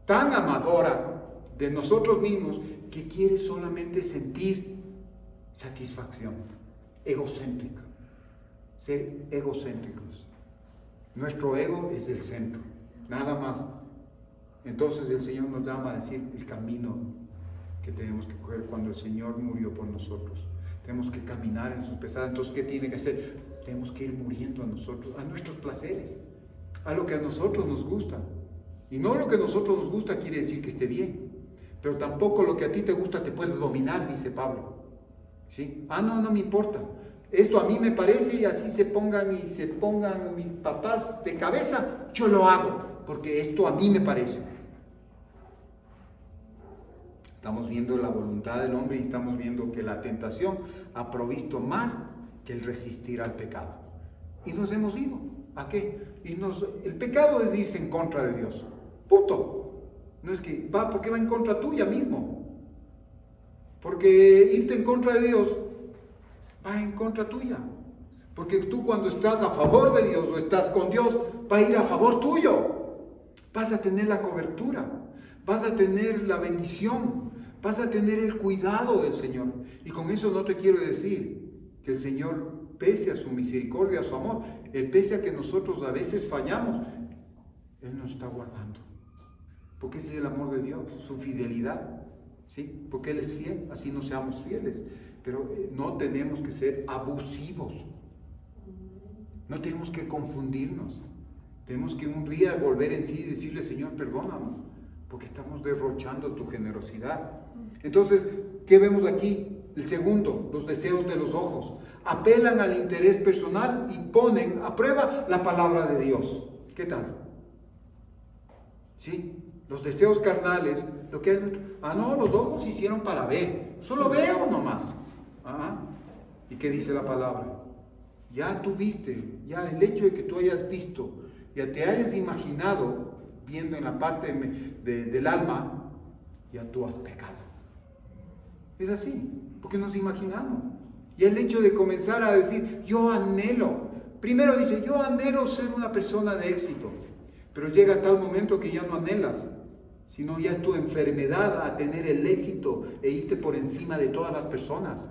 tan amadora de nosotros mismos que quiere solamente sentir satisfacción, egocéntrica, ser egocéntricos. Nuestro ego es el centro, nada más. Entonces el Señor nos llama a decir el camino que tenemos que coger cuando el Señor murió por nosotros. Tenemos que caminar en sus pesadas. Entonces, ¿qué tiene que hacer? Tenemos que ir muriendo a nosotros, a nuestros placeres, a lo que a nosotros nos gusta. Y no lo que a nosotros nos gusta quiere decir que esté bien, pero tampoco lo que a ti te gusta te puede dominar, dice Pablo. ¿Sí? No me importa. Esto a mí me parece y así se pongan mis papás de cabeza, yo lo hago, porque esto a mí me parece. Estamos viendo la voluntad del hombre y estamos viendo que la tentación ha provisto más que el resistir al pecado. Y nos hemos ido. ¿A qué? El pecado es irse en contra de Dios. Punto. No es que porque va en contra tuya mismo. Porque irte en contra de Dios va en contra tuya. Porque tú cuando estás a favor de Dios o estás con Dios, va a ir a favor tuyo. Vas a tener la cobertura. Vas a tener la bendición. Vas a tener el cuidado del Señor. Y con eso no te quiero decir que el Señor, pese a su misericordia, a su amor, pese a que nosotros a veces fallamos, Él nos está guardando. Porque ese es el amor de Dios, su fidelidad. ¿Sí? Porque Él es fiel, así no seamos fieles. Pero no tenemos que ser abusivos. No tenemos que confundirnos. Tenemos que un día volver en sí y decirle, Señor, perdónanos, porque estamos derrochando tu generosidad. Entonces, ¿qué vemos aquí? El segundo, los deseos de los ojos. Apelan al interés personal y ponen a prueba la palabra de Dios. ¿Qué tal? ¿Sí? Los deseos carnales, lo que hay... los ojos se hicieron para ver. Solo veo nomás. ¿Y qué dice la palabra? Ya tú viste, ya el hecho de que tú hayas visto, ya te hayas imaginado, viendo en la parte del alma, ya tú has pecado. Es así, porque nos imaginamos. Y el hecho de comenzar a decir, yo anhelo. Primero dice, yo anhelo ser una persona de éxito. Pero llega tal momento que ya no anhelas, sino ya es tu enfermedad a tener el éxito e irte por encima de todas las personas.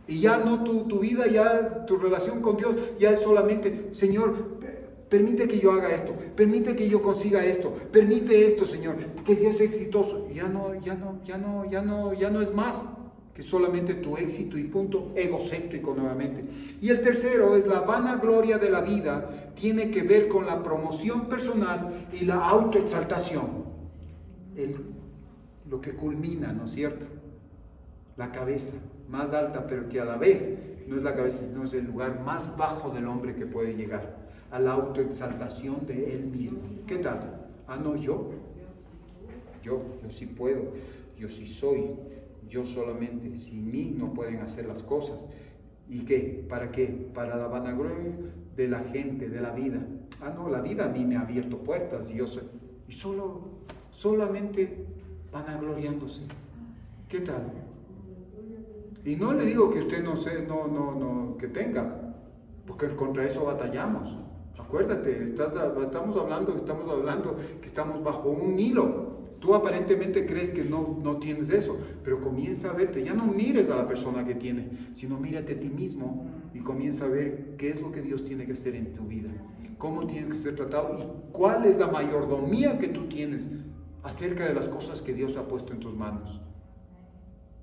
Y ya no tu vida, ya tu relación con Dios, ya es solamente, Señor, permite que yo haga esto, permite que yo consiga esto, permite esto, Señor, que seas exitoso. Ya no es más que solamente tu éxito y punto, egocéntrico nuevamente. Y el tercero es la vanagloria de la vida, tiene que ver con la promoción personal y la autoexaltación. El lo que culmina, ¿no es cierto? La cabeza más alta, pero que a la vez no es la cabeza, sino es el lugar más bajo del hombre que puede llegar, a la autoexaltación de él mismo. ¿Qué tal? Ah, no, yo sí puedo, yo sí soy, yo solamente, sin mí no pueden hacer las cosas. ¿Y qué? ¿Para qué? Para la vanagloria de la gente, de la vida. Ah, no, la vida a mí me ha abierto puertas y yo soy, y solamente vanagloriándose. ¿Qué tal? Y no le digo que usted que tenga, porque contra eso batallamos. Acuérdate, estamos hablando que estamos bajo un hilo. Tú aparentemente crees que no tienes eso, pero comienza a verte. Ya no mires a la persona que tiene, sino mírate a ti mismo y comienza a ver qué es lo que Dios tiene que hacer en tu vida, cómo tienes que ser tratado y cuál es la mayordomía que tú tienes acerca de las cosas que Dios ha puesto en tus manos.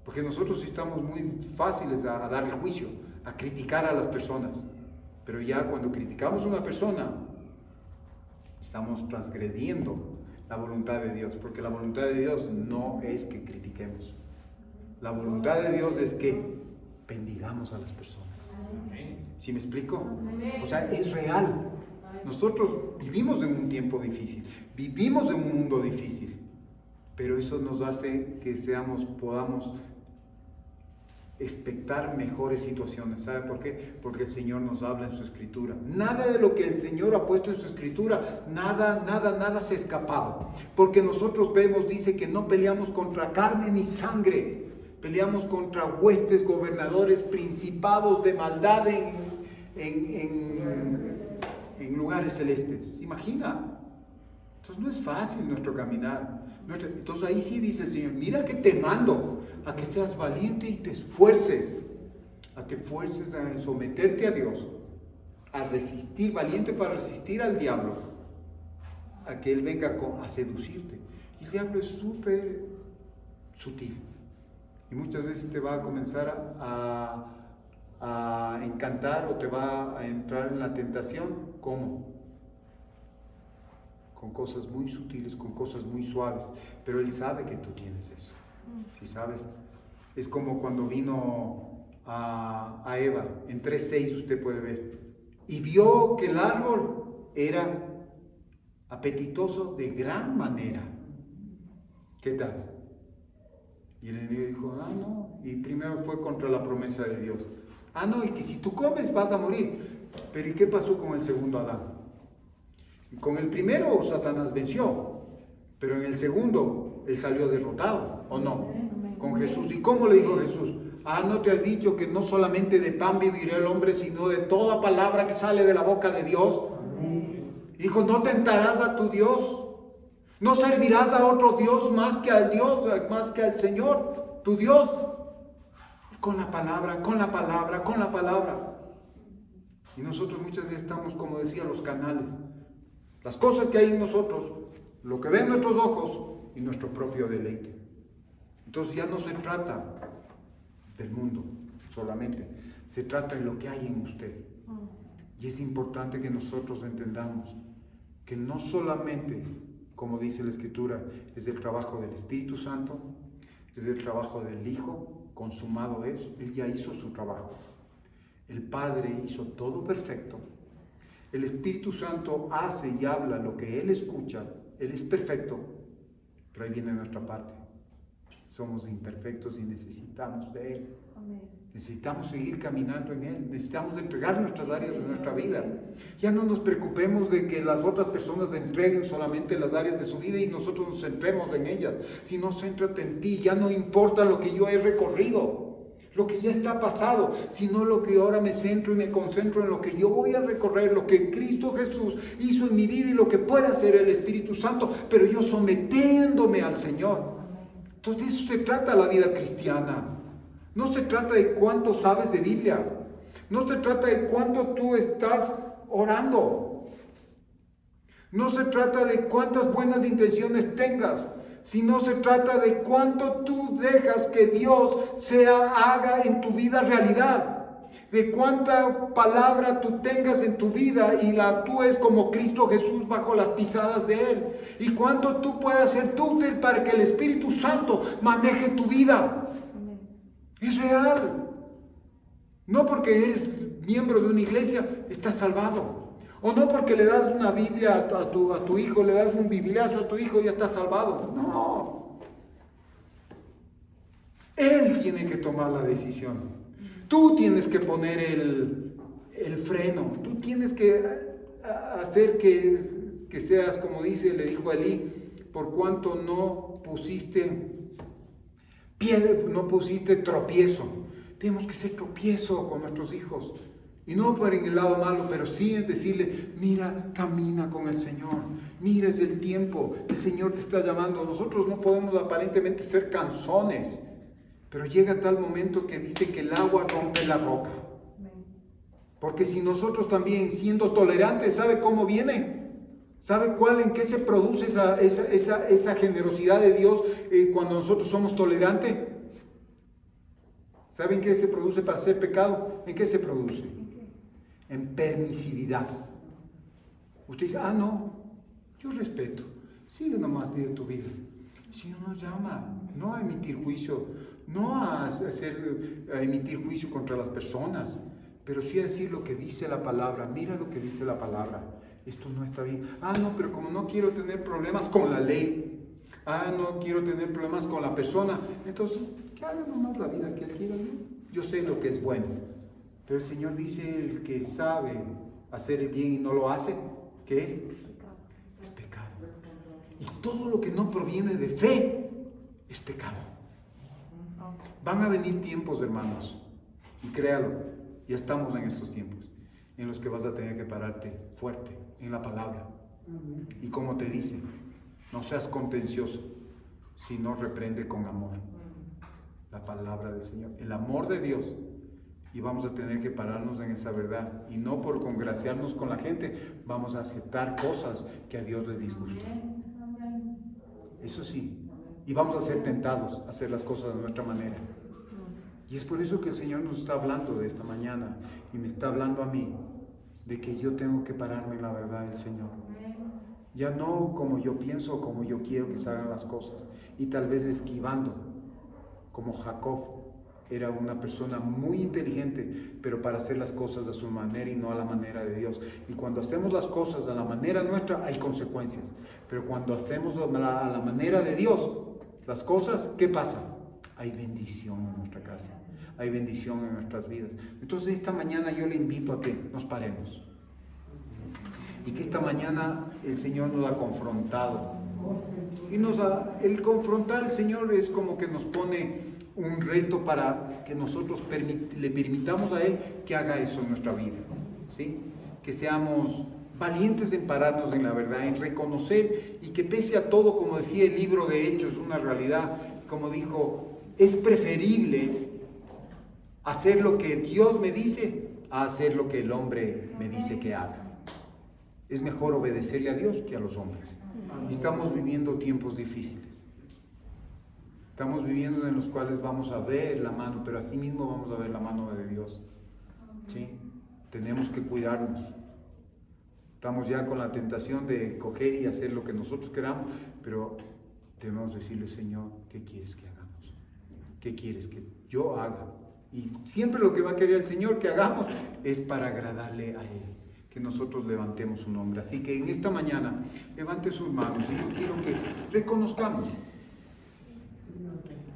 Porque nosotros sí estamos muy fáciles a darle juicio, a criticar a las personas. Pero ya cuando criticamos a una persona, estamos transgrediendo la voluntad de Dios. Porque la voluntad de Dios no es que critiquemos. La voluntad de Dios es que bendigamos a las personas. ¿Sí me explico? O sea, es real. Nosotros vivimos en un tiempo difícil, vivimos en un mundo difícil. Pero eso nos hace que podamos expectar mejores situaciones. ¿Sabe por qué? Porque el Señor nos habla en su Escritura. Nada de lo que el Señor ha puesto en su Escritura, nada se ha escapado. Porque nosotros vemos, dice que no peleamos contra carne ni sangre. Peleamos contra huestes, gobernadores, principados de maldad en lugares celestes. Imagina. Entonces no es fácil nuestro caminar. Entonces ahí sí dice el Señor, mira que te mando a que seas valiente y te esfuerces, a que fuerces a someterte a Dios, a resistir, valiente para resistir al diablo, a que Él venga a seducirte. Y el diablo es súper sutil y muchas veces te va a comenzar a encantar o te va a entrar en la tentación. ¿Cómo? Con cosas muy sutiles, con cosas muy suaves, pero Él sabe que tú tienes eso, ¿sí sabes? Es como cuando vino a Eva, en 3:6 usted puede ver, y vio que el árbol era apetitoso de gran manera. ¿Qué tal? Y el enemigo dijo, ah, no, y primero fue contra la promesa de Dios. Ah, no, y que si tú comes vas a morir. Pero ¿y qué pasó con el segundo Adán? Con el primero Satanás venció, pero en el segundo él salió derrotado, ¿o no? Con Jesús. ¿Y cómo le dijo Jesús? Ah, ¿no te has dicho que no solamente de pan vivirá el hombre, sino de toda palabra que sale de la boca de Dios? Dijo, no tentarás a tu Dios, no servirás a otro Dios más que al Dios, más que al Señor, tu Dios. Con la palabra, con la palabra, con la palabra. Y nosotros muchas veces estamos, como decía, los canales. Las cosas que hay en nosotros, lo que ven nuestros ojos y nuestro propio deleite. Entonces ya no se trata del mundo solamente, se trata de lo que hay en usted. Y es importante que nosotros entendamos que no solamente, como dice la Escritura, es el trabajo del Espíritu Santo, es el trabajo del Hijo, consumado es, Él ya hizo su trabajo. El Padre hizo todo perfecto. El Espíritu Santo hace y habla lo que Él escucha. Él es perfecto, pero ahí viene nuestra parte. Somos imperfectos y necesitamos de Él. Amén. Necesitamos seguir caminando en Él. Necesitamos entregar nuestras áreas de nuestra vida. Ya no nos preocupemos de que las otras personas entreguen solamente las áreas de su vida y nosotros nos centremos en ellas. Sino céntrate en ti. Ya no importa lo que yo he recorrido, lo que ya está pasado, sino lo que ahora me centro y me concentro en lo que yo voy a recorrer, lo que Cristo Jesús hizo en mi vida y lo que puede hacer el Espíritu Santo, pero yo sometiéndome al Señor. Entonces de eso se trata la vida cristiana. No se trata de cuánto sabes de Biblia, no se trata de cuánto tú estás orando, no se trata de cuántas buenas intenciones tengas, sino se trata de cuánto tú dejas que Dios haga en tu vida realidad. de cuánta palabra tú tengas en tu vida y la actúes como Cristo Jesús bajo las pisadas de Él. Y cuánto tú puedas ser útil para que el Espíritu Santo maneje tu vida. Es real. No porque eres miembro de una iglesia, estás salvado. O no porque le das una Biblia a tu hijo, le das un bibliazo a tu hijo y ya estás salvado. No. Él tiene que tomar la decisión. Tú tienes que poner el freno. Tú tienes que hacer que seas, como dice, le dijo a Elí, por cuanto no pusiste tropiezo. Tenemos que ser tropiezo con nuestros hijos. Y no por en el lado malo, pero sí en decirle, mira, camina con el Señor. Mira, es el tiempo. El Señor te está llamando. Nosotros no podemos aparentemente ser canzones. Pero llega tal momento que dice que el agua rompe la roca. Porque si nosotros también, siendo tolerantes, ¿sabe cómo viene? ¿Sabe en qué se produce esa generosidad de Dios cuando nosotros somos tolerantes? ¿Saben qué se produce para ser pecado? ¿En qué se produce? En permisividad. Usted dice, no, yo respeto. Sigue nomás vive tu vida. El Señor nos llama, no a emitir juicio, no a emitir juicio contra las personas, pero sí a decir lo que dice la palabra. Mira lo que dice la palabra. Esto no está bien. No, pero como no quiero tener problemas con la ley, no quiero tener problemas con la persona, entonces que haga nomás la vida que Él quiera. Yo sé lo que es bueno, pero el Señor dice, el que sabe hacer el bien y no lo hace, ¿qué es? Es pecado. Y todo lo que no proviene de fe es pecado. Van a venir tiempos, hermanos, y créalo, ya estamos en estos tiempos, en los que vas a tener que pararte fuerte en la palabra. Y como te dice, no seas contencioso, sino reprende con amor. La palabra del Señor, el amor de Dios. Y vamos a tener que pararnos en esa verdad. Y no por congraciarnos con la gente, vamos a aceptar cosas que a Dios le disgustan. Eso sí. Y vamos a ser tentados a hacer las cosas de nuestra manera. Y es por eso que el Señor nos está hablando de esta mañana. Y me está hablando a mí de que yo tengo que pararme en la verdad del Señor. Ya no como yo pienso o como yo quiero que se hagan las cosas. Y tal vez esquivando, como Jacob. Era una persona muy inteligente, pero para hacer las cosas a su manera y no a la manera de Dios. Y cuando hacemos las cosas a la manera nuestra, hay consecuencias. Pero cuando hacemos a la manera de Dios, las cosas, ¿qué pasa? Hay bendición en nuestra casa, hay bendición en nuestras vidas. Entonces esta mañana yo le invito a que nos paremos. Y que esta mañana el Señor nos ha confrontado. Y el confrontar al Señor es como que nos pone un reto para que nosotros le permitamos a Él que haga eso en nuestra vida, ¿sí? Que seamos valientes en pararnos en la verdad, en reconocer y que pese a todo, como decía el libro de Hechos, una realidad, como dijo, es preferible hacer lo que Dios me dice a hacer lo que el hombre me dice que haga. Es mejor obedecerle a Dios que a los hombres. Y estamos viviendo tiempos difíciles. Estamos viviendo en los cuales vamos a ver la mano, pero así mismo vamos a ver la mano de Dios. ¿Sí? Tenemos que cuidarnos. Estamos ya con la tentación de coger y hacer lo que nosotros queramos, pero debemos decirle, Señor, ¿qué quieres que hagamos? ¿Qué quieres que yo haga? Y siempre lo que va a querer el Señor que hagamos es para agradarle a Él, que nosotros levantemos su nombre. Así que en esta mañana, levante sus manos y yo quiero que reconozcamos.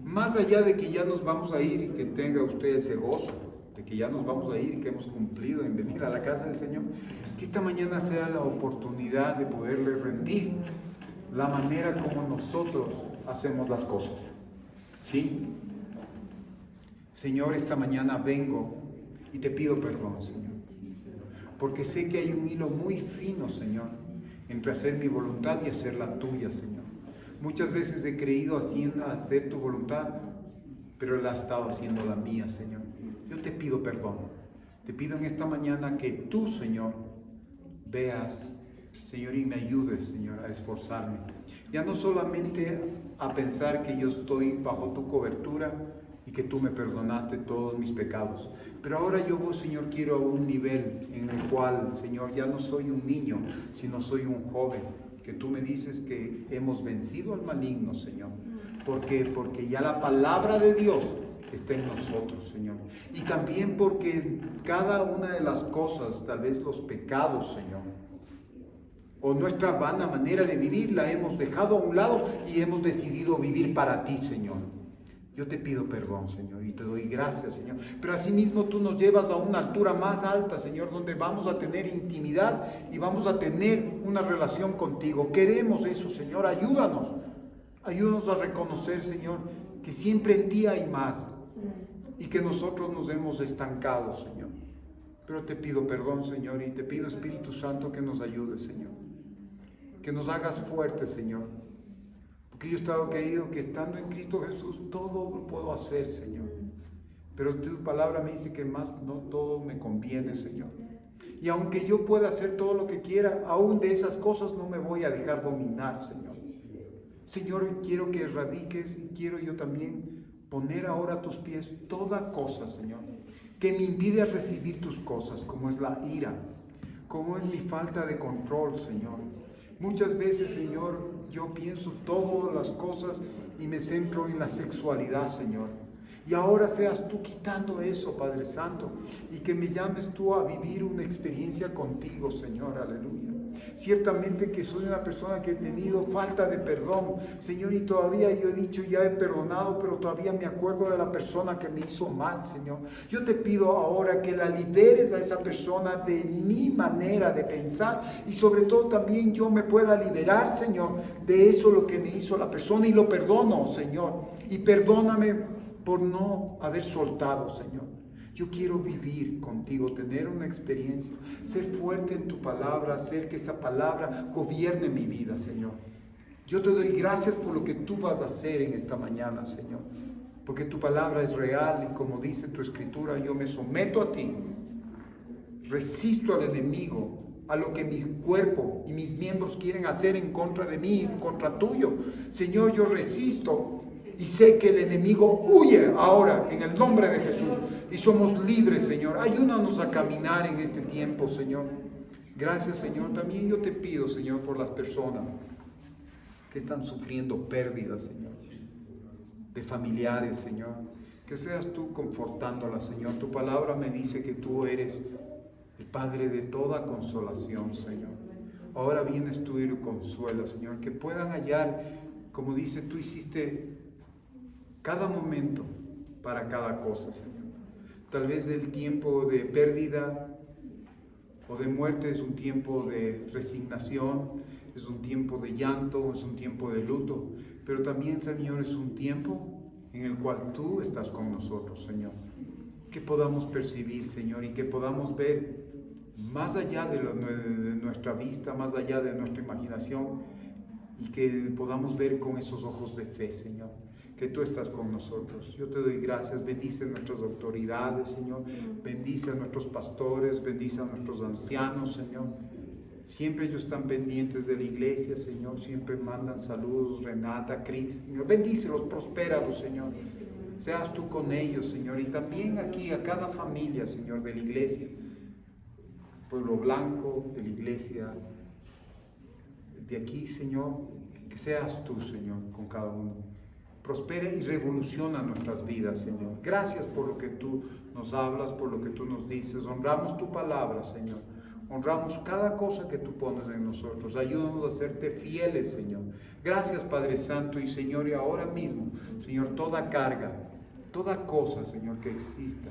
Más allá de que ya nos vamos a ir y que tenga usted ese gozo, de que ya nos vamos a ir y que hemos cumplido en venir a la casa del Señor, que esta mañana sea la oportunidad de poderle rendir la manera como nosotros hacemos las cosas. ¿Sí? Señor, esta mañana vengo y te pido perdón, Señor, porque sé que hay un hilo muy fino, Señor, entre hacer mi voluntad y hacer la tuya, Señor. Muchas veces he creído hacer tu voluntad, pero Él ha estado haciendo la mía, Señor. Yo te pido perdón. Te pido en esta mañana que tú, Señor, veas, Señor, y me ayudes, Señor, a esforzarme. Ya no solamente a pensar que yo estoy bajo tu cobertura y que tú me perdonaste todos mis pecados. Pero ahora yo, Señor, quiero un nivel en el cual, Señor, ya no soy un niño, sino soy un joven, que tú me dices que hemos vencido al maligno, Señor. Porque ya la palabra de Dios está en nosotros, Señor. Y también porque cada una de las cosas, tal vez los pecados, Señor, o nuestra vana manera de vivir, la hemos dejado a un lado y hemos decidido vivir para ti, Señor. Yo te pido perdón, Señor, y te doy gracias, Señor. Pero asimismo tú nos llevas a una altura más alta, Señor, donde vamos a tener intimidad y vamos a tener una relación contigo. Queremos eso, Señor. Ayúdanos. Ayúdanos a reconocer, Señor, que siempre en ti hay más y que nosotros nos hemos estancado, Señor. Pero te pido perdón, Señor, y te pido, Espíritu Santo, que nos ayude, Señor. Que nos hagas fuertes, Señor. Porque yo he estado creído que estando en Cristo Jesús todo lo puedo hacer, Señor. Pero tu palabra me dice que más no todo me conviene, Señor. Y aunque yo pueda hacer todo lo que quiera, aún de esas cosas no me voy a dejar dominar, Señor. Señor, quiero que erradiques y quiero yo también poner ahora a tus pies toda cosa, Señor, que me impide recibir tus cosas, como es la ira, como es mi falta de control, Señor. Muchas veces, Señor, yo pienso todas las cosas y me centro en la sexualidad, Señor. Y ahora seas tú quitando eso, Padre Santo, y que me llames tú a vivir una experiencia contigo, Señor, aleluya. Ciertamente que soy una persona que he tenido falta de perdón, Señor, y todavía yo he dicho, ya he perdonado, pero todavía me acuerdo de la persona que me hizo mal, Señor. Yo te pido ahora que la liberes a esa persona de mi manera de pensar y sobre todo también yo me pueda liberar, Señor, de eso lo que me hizo la persona y lo perdono, Señor. Y perdóname por no haber soltado, Señor. Yo quiero vivir contigo, tener una experiencia, ser fuerte en tu palabra, hacer que esa palabra gobierne mi vida, Señor. Yo te doy gracias por lo que tú vas a hacer en esta mañana, Señor, porque tu palabra es real y como dice tu escritura, yo me someto a ti, resisto al enemigo, a lo que mi cuerpo y mis miembros quieren hacer en contra de mí, en contra tuyo. Señor, yo resisto. Y sé que el enemigo huye ahora en el nombre de Jesús. Y somos libres, Señor. Ayúdanos a caminar en este tiempo, Señor. Gracias, Señor. También yo te pido, Señor, por las personas que están sufriendo pérdidas, Señor, de familiares, Señor. Que seas tú confortándolas, Señor. Tu palabra me dice que tú eres el Padre de toda consolación, Señor. Ahora vienes tú y lo consuelas, Señor. Que puedan hallar, como dice, tú hiciste cada momento para cada cosa, Señor. Tal vez el tiempo de pérdida o de muerte es un tiempo de resignación, es un tiempo de llanto, es un tiempo de luto, pero también, Señor, es un tiempo en el cual tú estás con nosotros, Señor. Que podamos percibir, Señor, y que podamos ver más allá de nuestra vista, más allá de nuestra imaginación, y que podamos ver con esos ojos de fe, Señor, que tú estás con nosotros. Yo te doy gracias. Bendice a nuestras autoridades, Señor. Bendice a nuestros pastores, bendice a nuestros ancianos, Señor. Siempre ellos están pendientes de la iglesia, Señor. Siempre mandan saludos, Renata, Cris. Señor, bendícelos, prospéralos, Señor. Seas tú con ellos, Señor. Y también aquí a cada familia, Señor, de la iglesia. Pueblo Blanco, de la iglesia de aquí, Señor. Que seas tú, Señor, con cada uno. Prospera y revoluciona nuestras vidas, Señor. Gracias por lo que tú nos hablas, por lo que tú nos dices. Honramos tu palabra, Señor. Honramos cada cosa que tú pones en nosotros. Ayúdanos a serte fieles, Señor. Gracias, Padre Santo y Señor. Y ahora mismo, Señor, toda carga, toda cosa, Señor, que exista,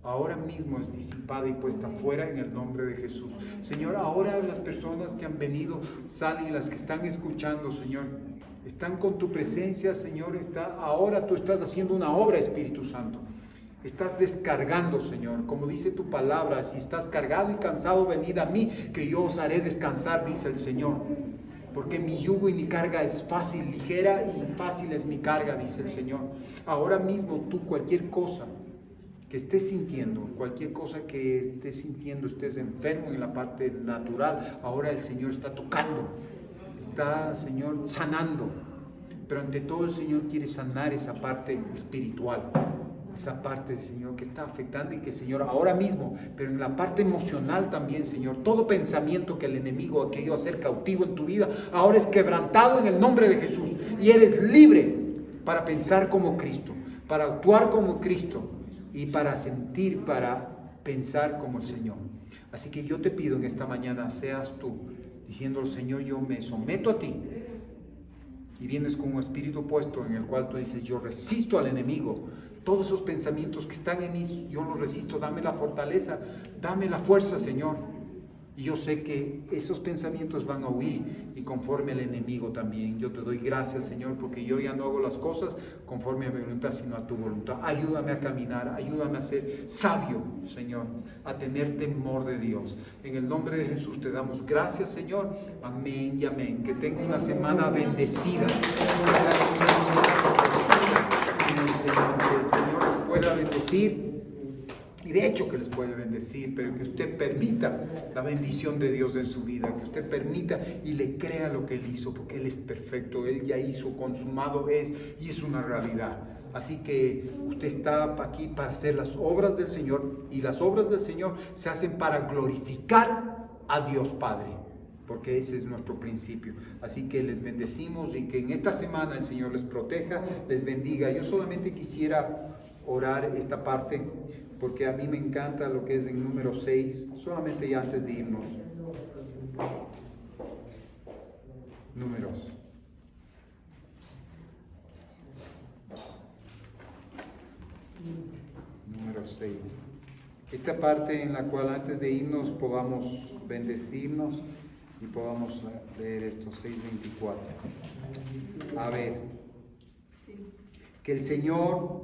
ahora mismo es disipada y puesta fuera en el nombre de Jesús. Señor, ahora las personas que han venido, salen y las que están escuchando, Señor, están con tu presencia, Señor. Ahora tú estás haciendo una obra, Espíritu Santo. Estás descargando, Señor. Como dice tu palabra, si estás cargado y cansado, venid a mí, que yo os haré descansar, dice el Señor. Porque mi yugo y mi carga es fácil, ligera y fácil es mi carga, dice el Señor. Ahora mismo tú, cualquier cosa que estés sintiendo, cualquier cosa que estés sintiendo, estés enfermo en la parte natural, ahora el Señor está tocando. Está, Señor, sanando. pero ante todo el Señor quiere sanar esa parte espiritual, esa parte, Señor, que está afectando y que, Señor, ahora mismo, pero en la parte emocional también, Señor, todo pensamiento que el enemigo ha querido hacer cautivo en tu vida, ahora es quebrantado en el nombre de Jesús y eres libre para pensar como Cristo, para actuar como Cristo y para sentir, para pensar como el Señor. Así que yo te pido en esta mañana, seas tú diciendo, Señor, yo me someto a ti. Y vienes con un espíritu opuesto en el cual tú dices, yo resisto al enemigo. Todos esos pensamientos que están en mí, yo los resisto. Dame la fortaleza, dame la fuerza, Señor. Y yo sé que esos pensamientos van a huir y conforme al enemigo también. Yo te doy gracias, Señor, porque yo ya no hago las cosas conforme a mi voluntad, sino a tu voluntad. Ayúdame a caminar, ayúdame a ser sabio, Señor, a tener temor de Dios. En el nombre de Jesús te damos gracias, Señor. Amén y amén. Que tenga una semana bendecida. En el Señor, que el Señor les pueda bendecir. Y de hecho que les puede bendecir, pero que usted permita la bendición de Dios en su vida, que usted permita y le crea lo que Él hizo, porque Él es perfecto, Él ya hizo, consumado es, y es una realidad. Así que usted está aquí para hacer las obras del Señor, y las obras del Señor se hacen para glorificar a Dios Padre, porque ese es nuestro principio. Así que les bendecimos y que en esta semana el Señor les proteja, les bendiga. Yo solamente quisiera orar esta parte, porque a mí me encanta lo que es en número 6, solamente ya antes de irnos. Números. Número 6. Esta parte en la cual antes de irnos podamos bendecirnos y podamos leer estos 6:24. A ver, que el Señor,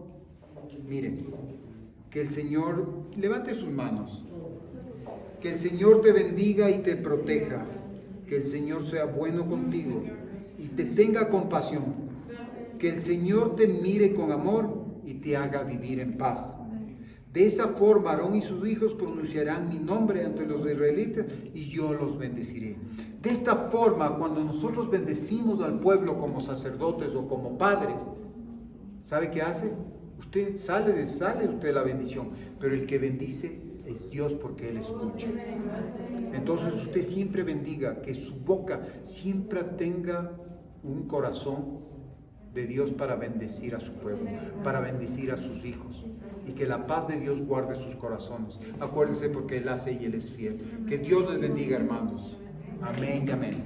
miren, que el Señor levante sus manos, que el Señor te bendiga y te proteja, que el Señor sea bueno contigo y te tenga compasión, que el Señor te mire con amor y te haga vivir en paz. De esa forma Aarón y sus hijos pronunciarán mi nombre ante los israelitas y yo los bendeciré. De esta forma, cuando nosotros bendecimos al pueblo como sacerdotes o como padres, ¿sabe qué hace? Usted sale de la bendición, pero el que bendice es Dios porque Él escucha. Entonces usted siempre bendiga, que su boca siempre tenga un corazón de Dios para bendecir a su pueblo, para bendecir a sus hijos, y que la paz de Dios guarde sus corazones. Acuérdense porque Él hace y Él es fiel. Que Dios les bendiga, hermanos. Amén y amén.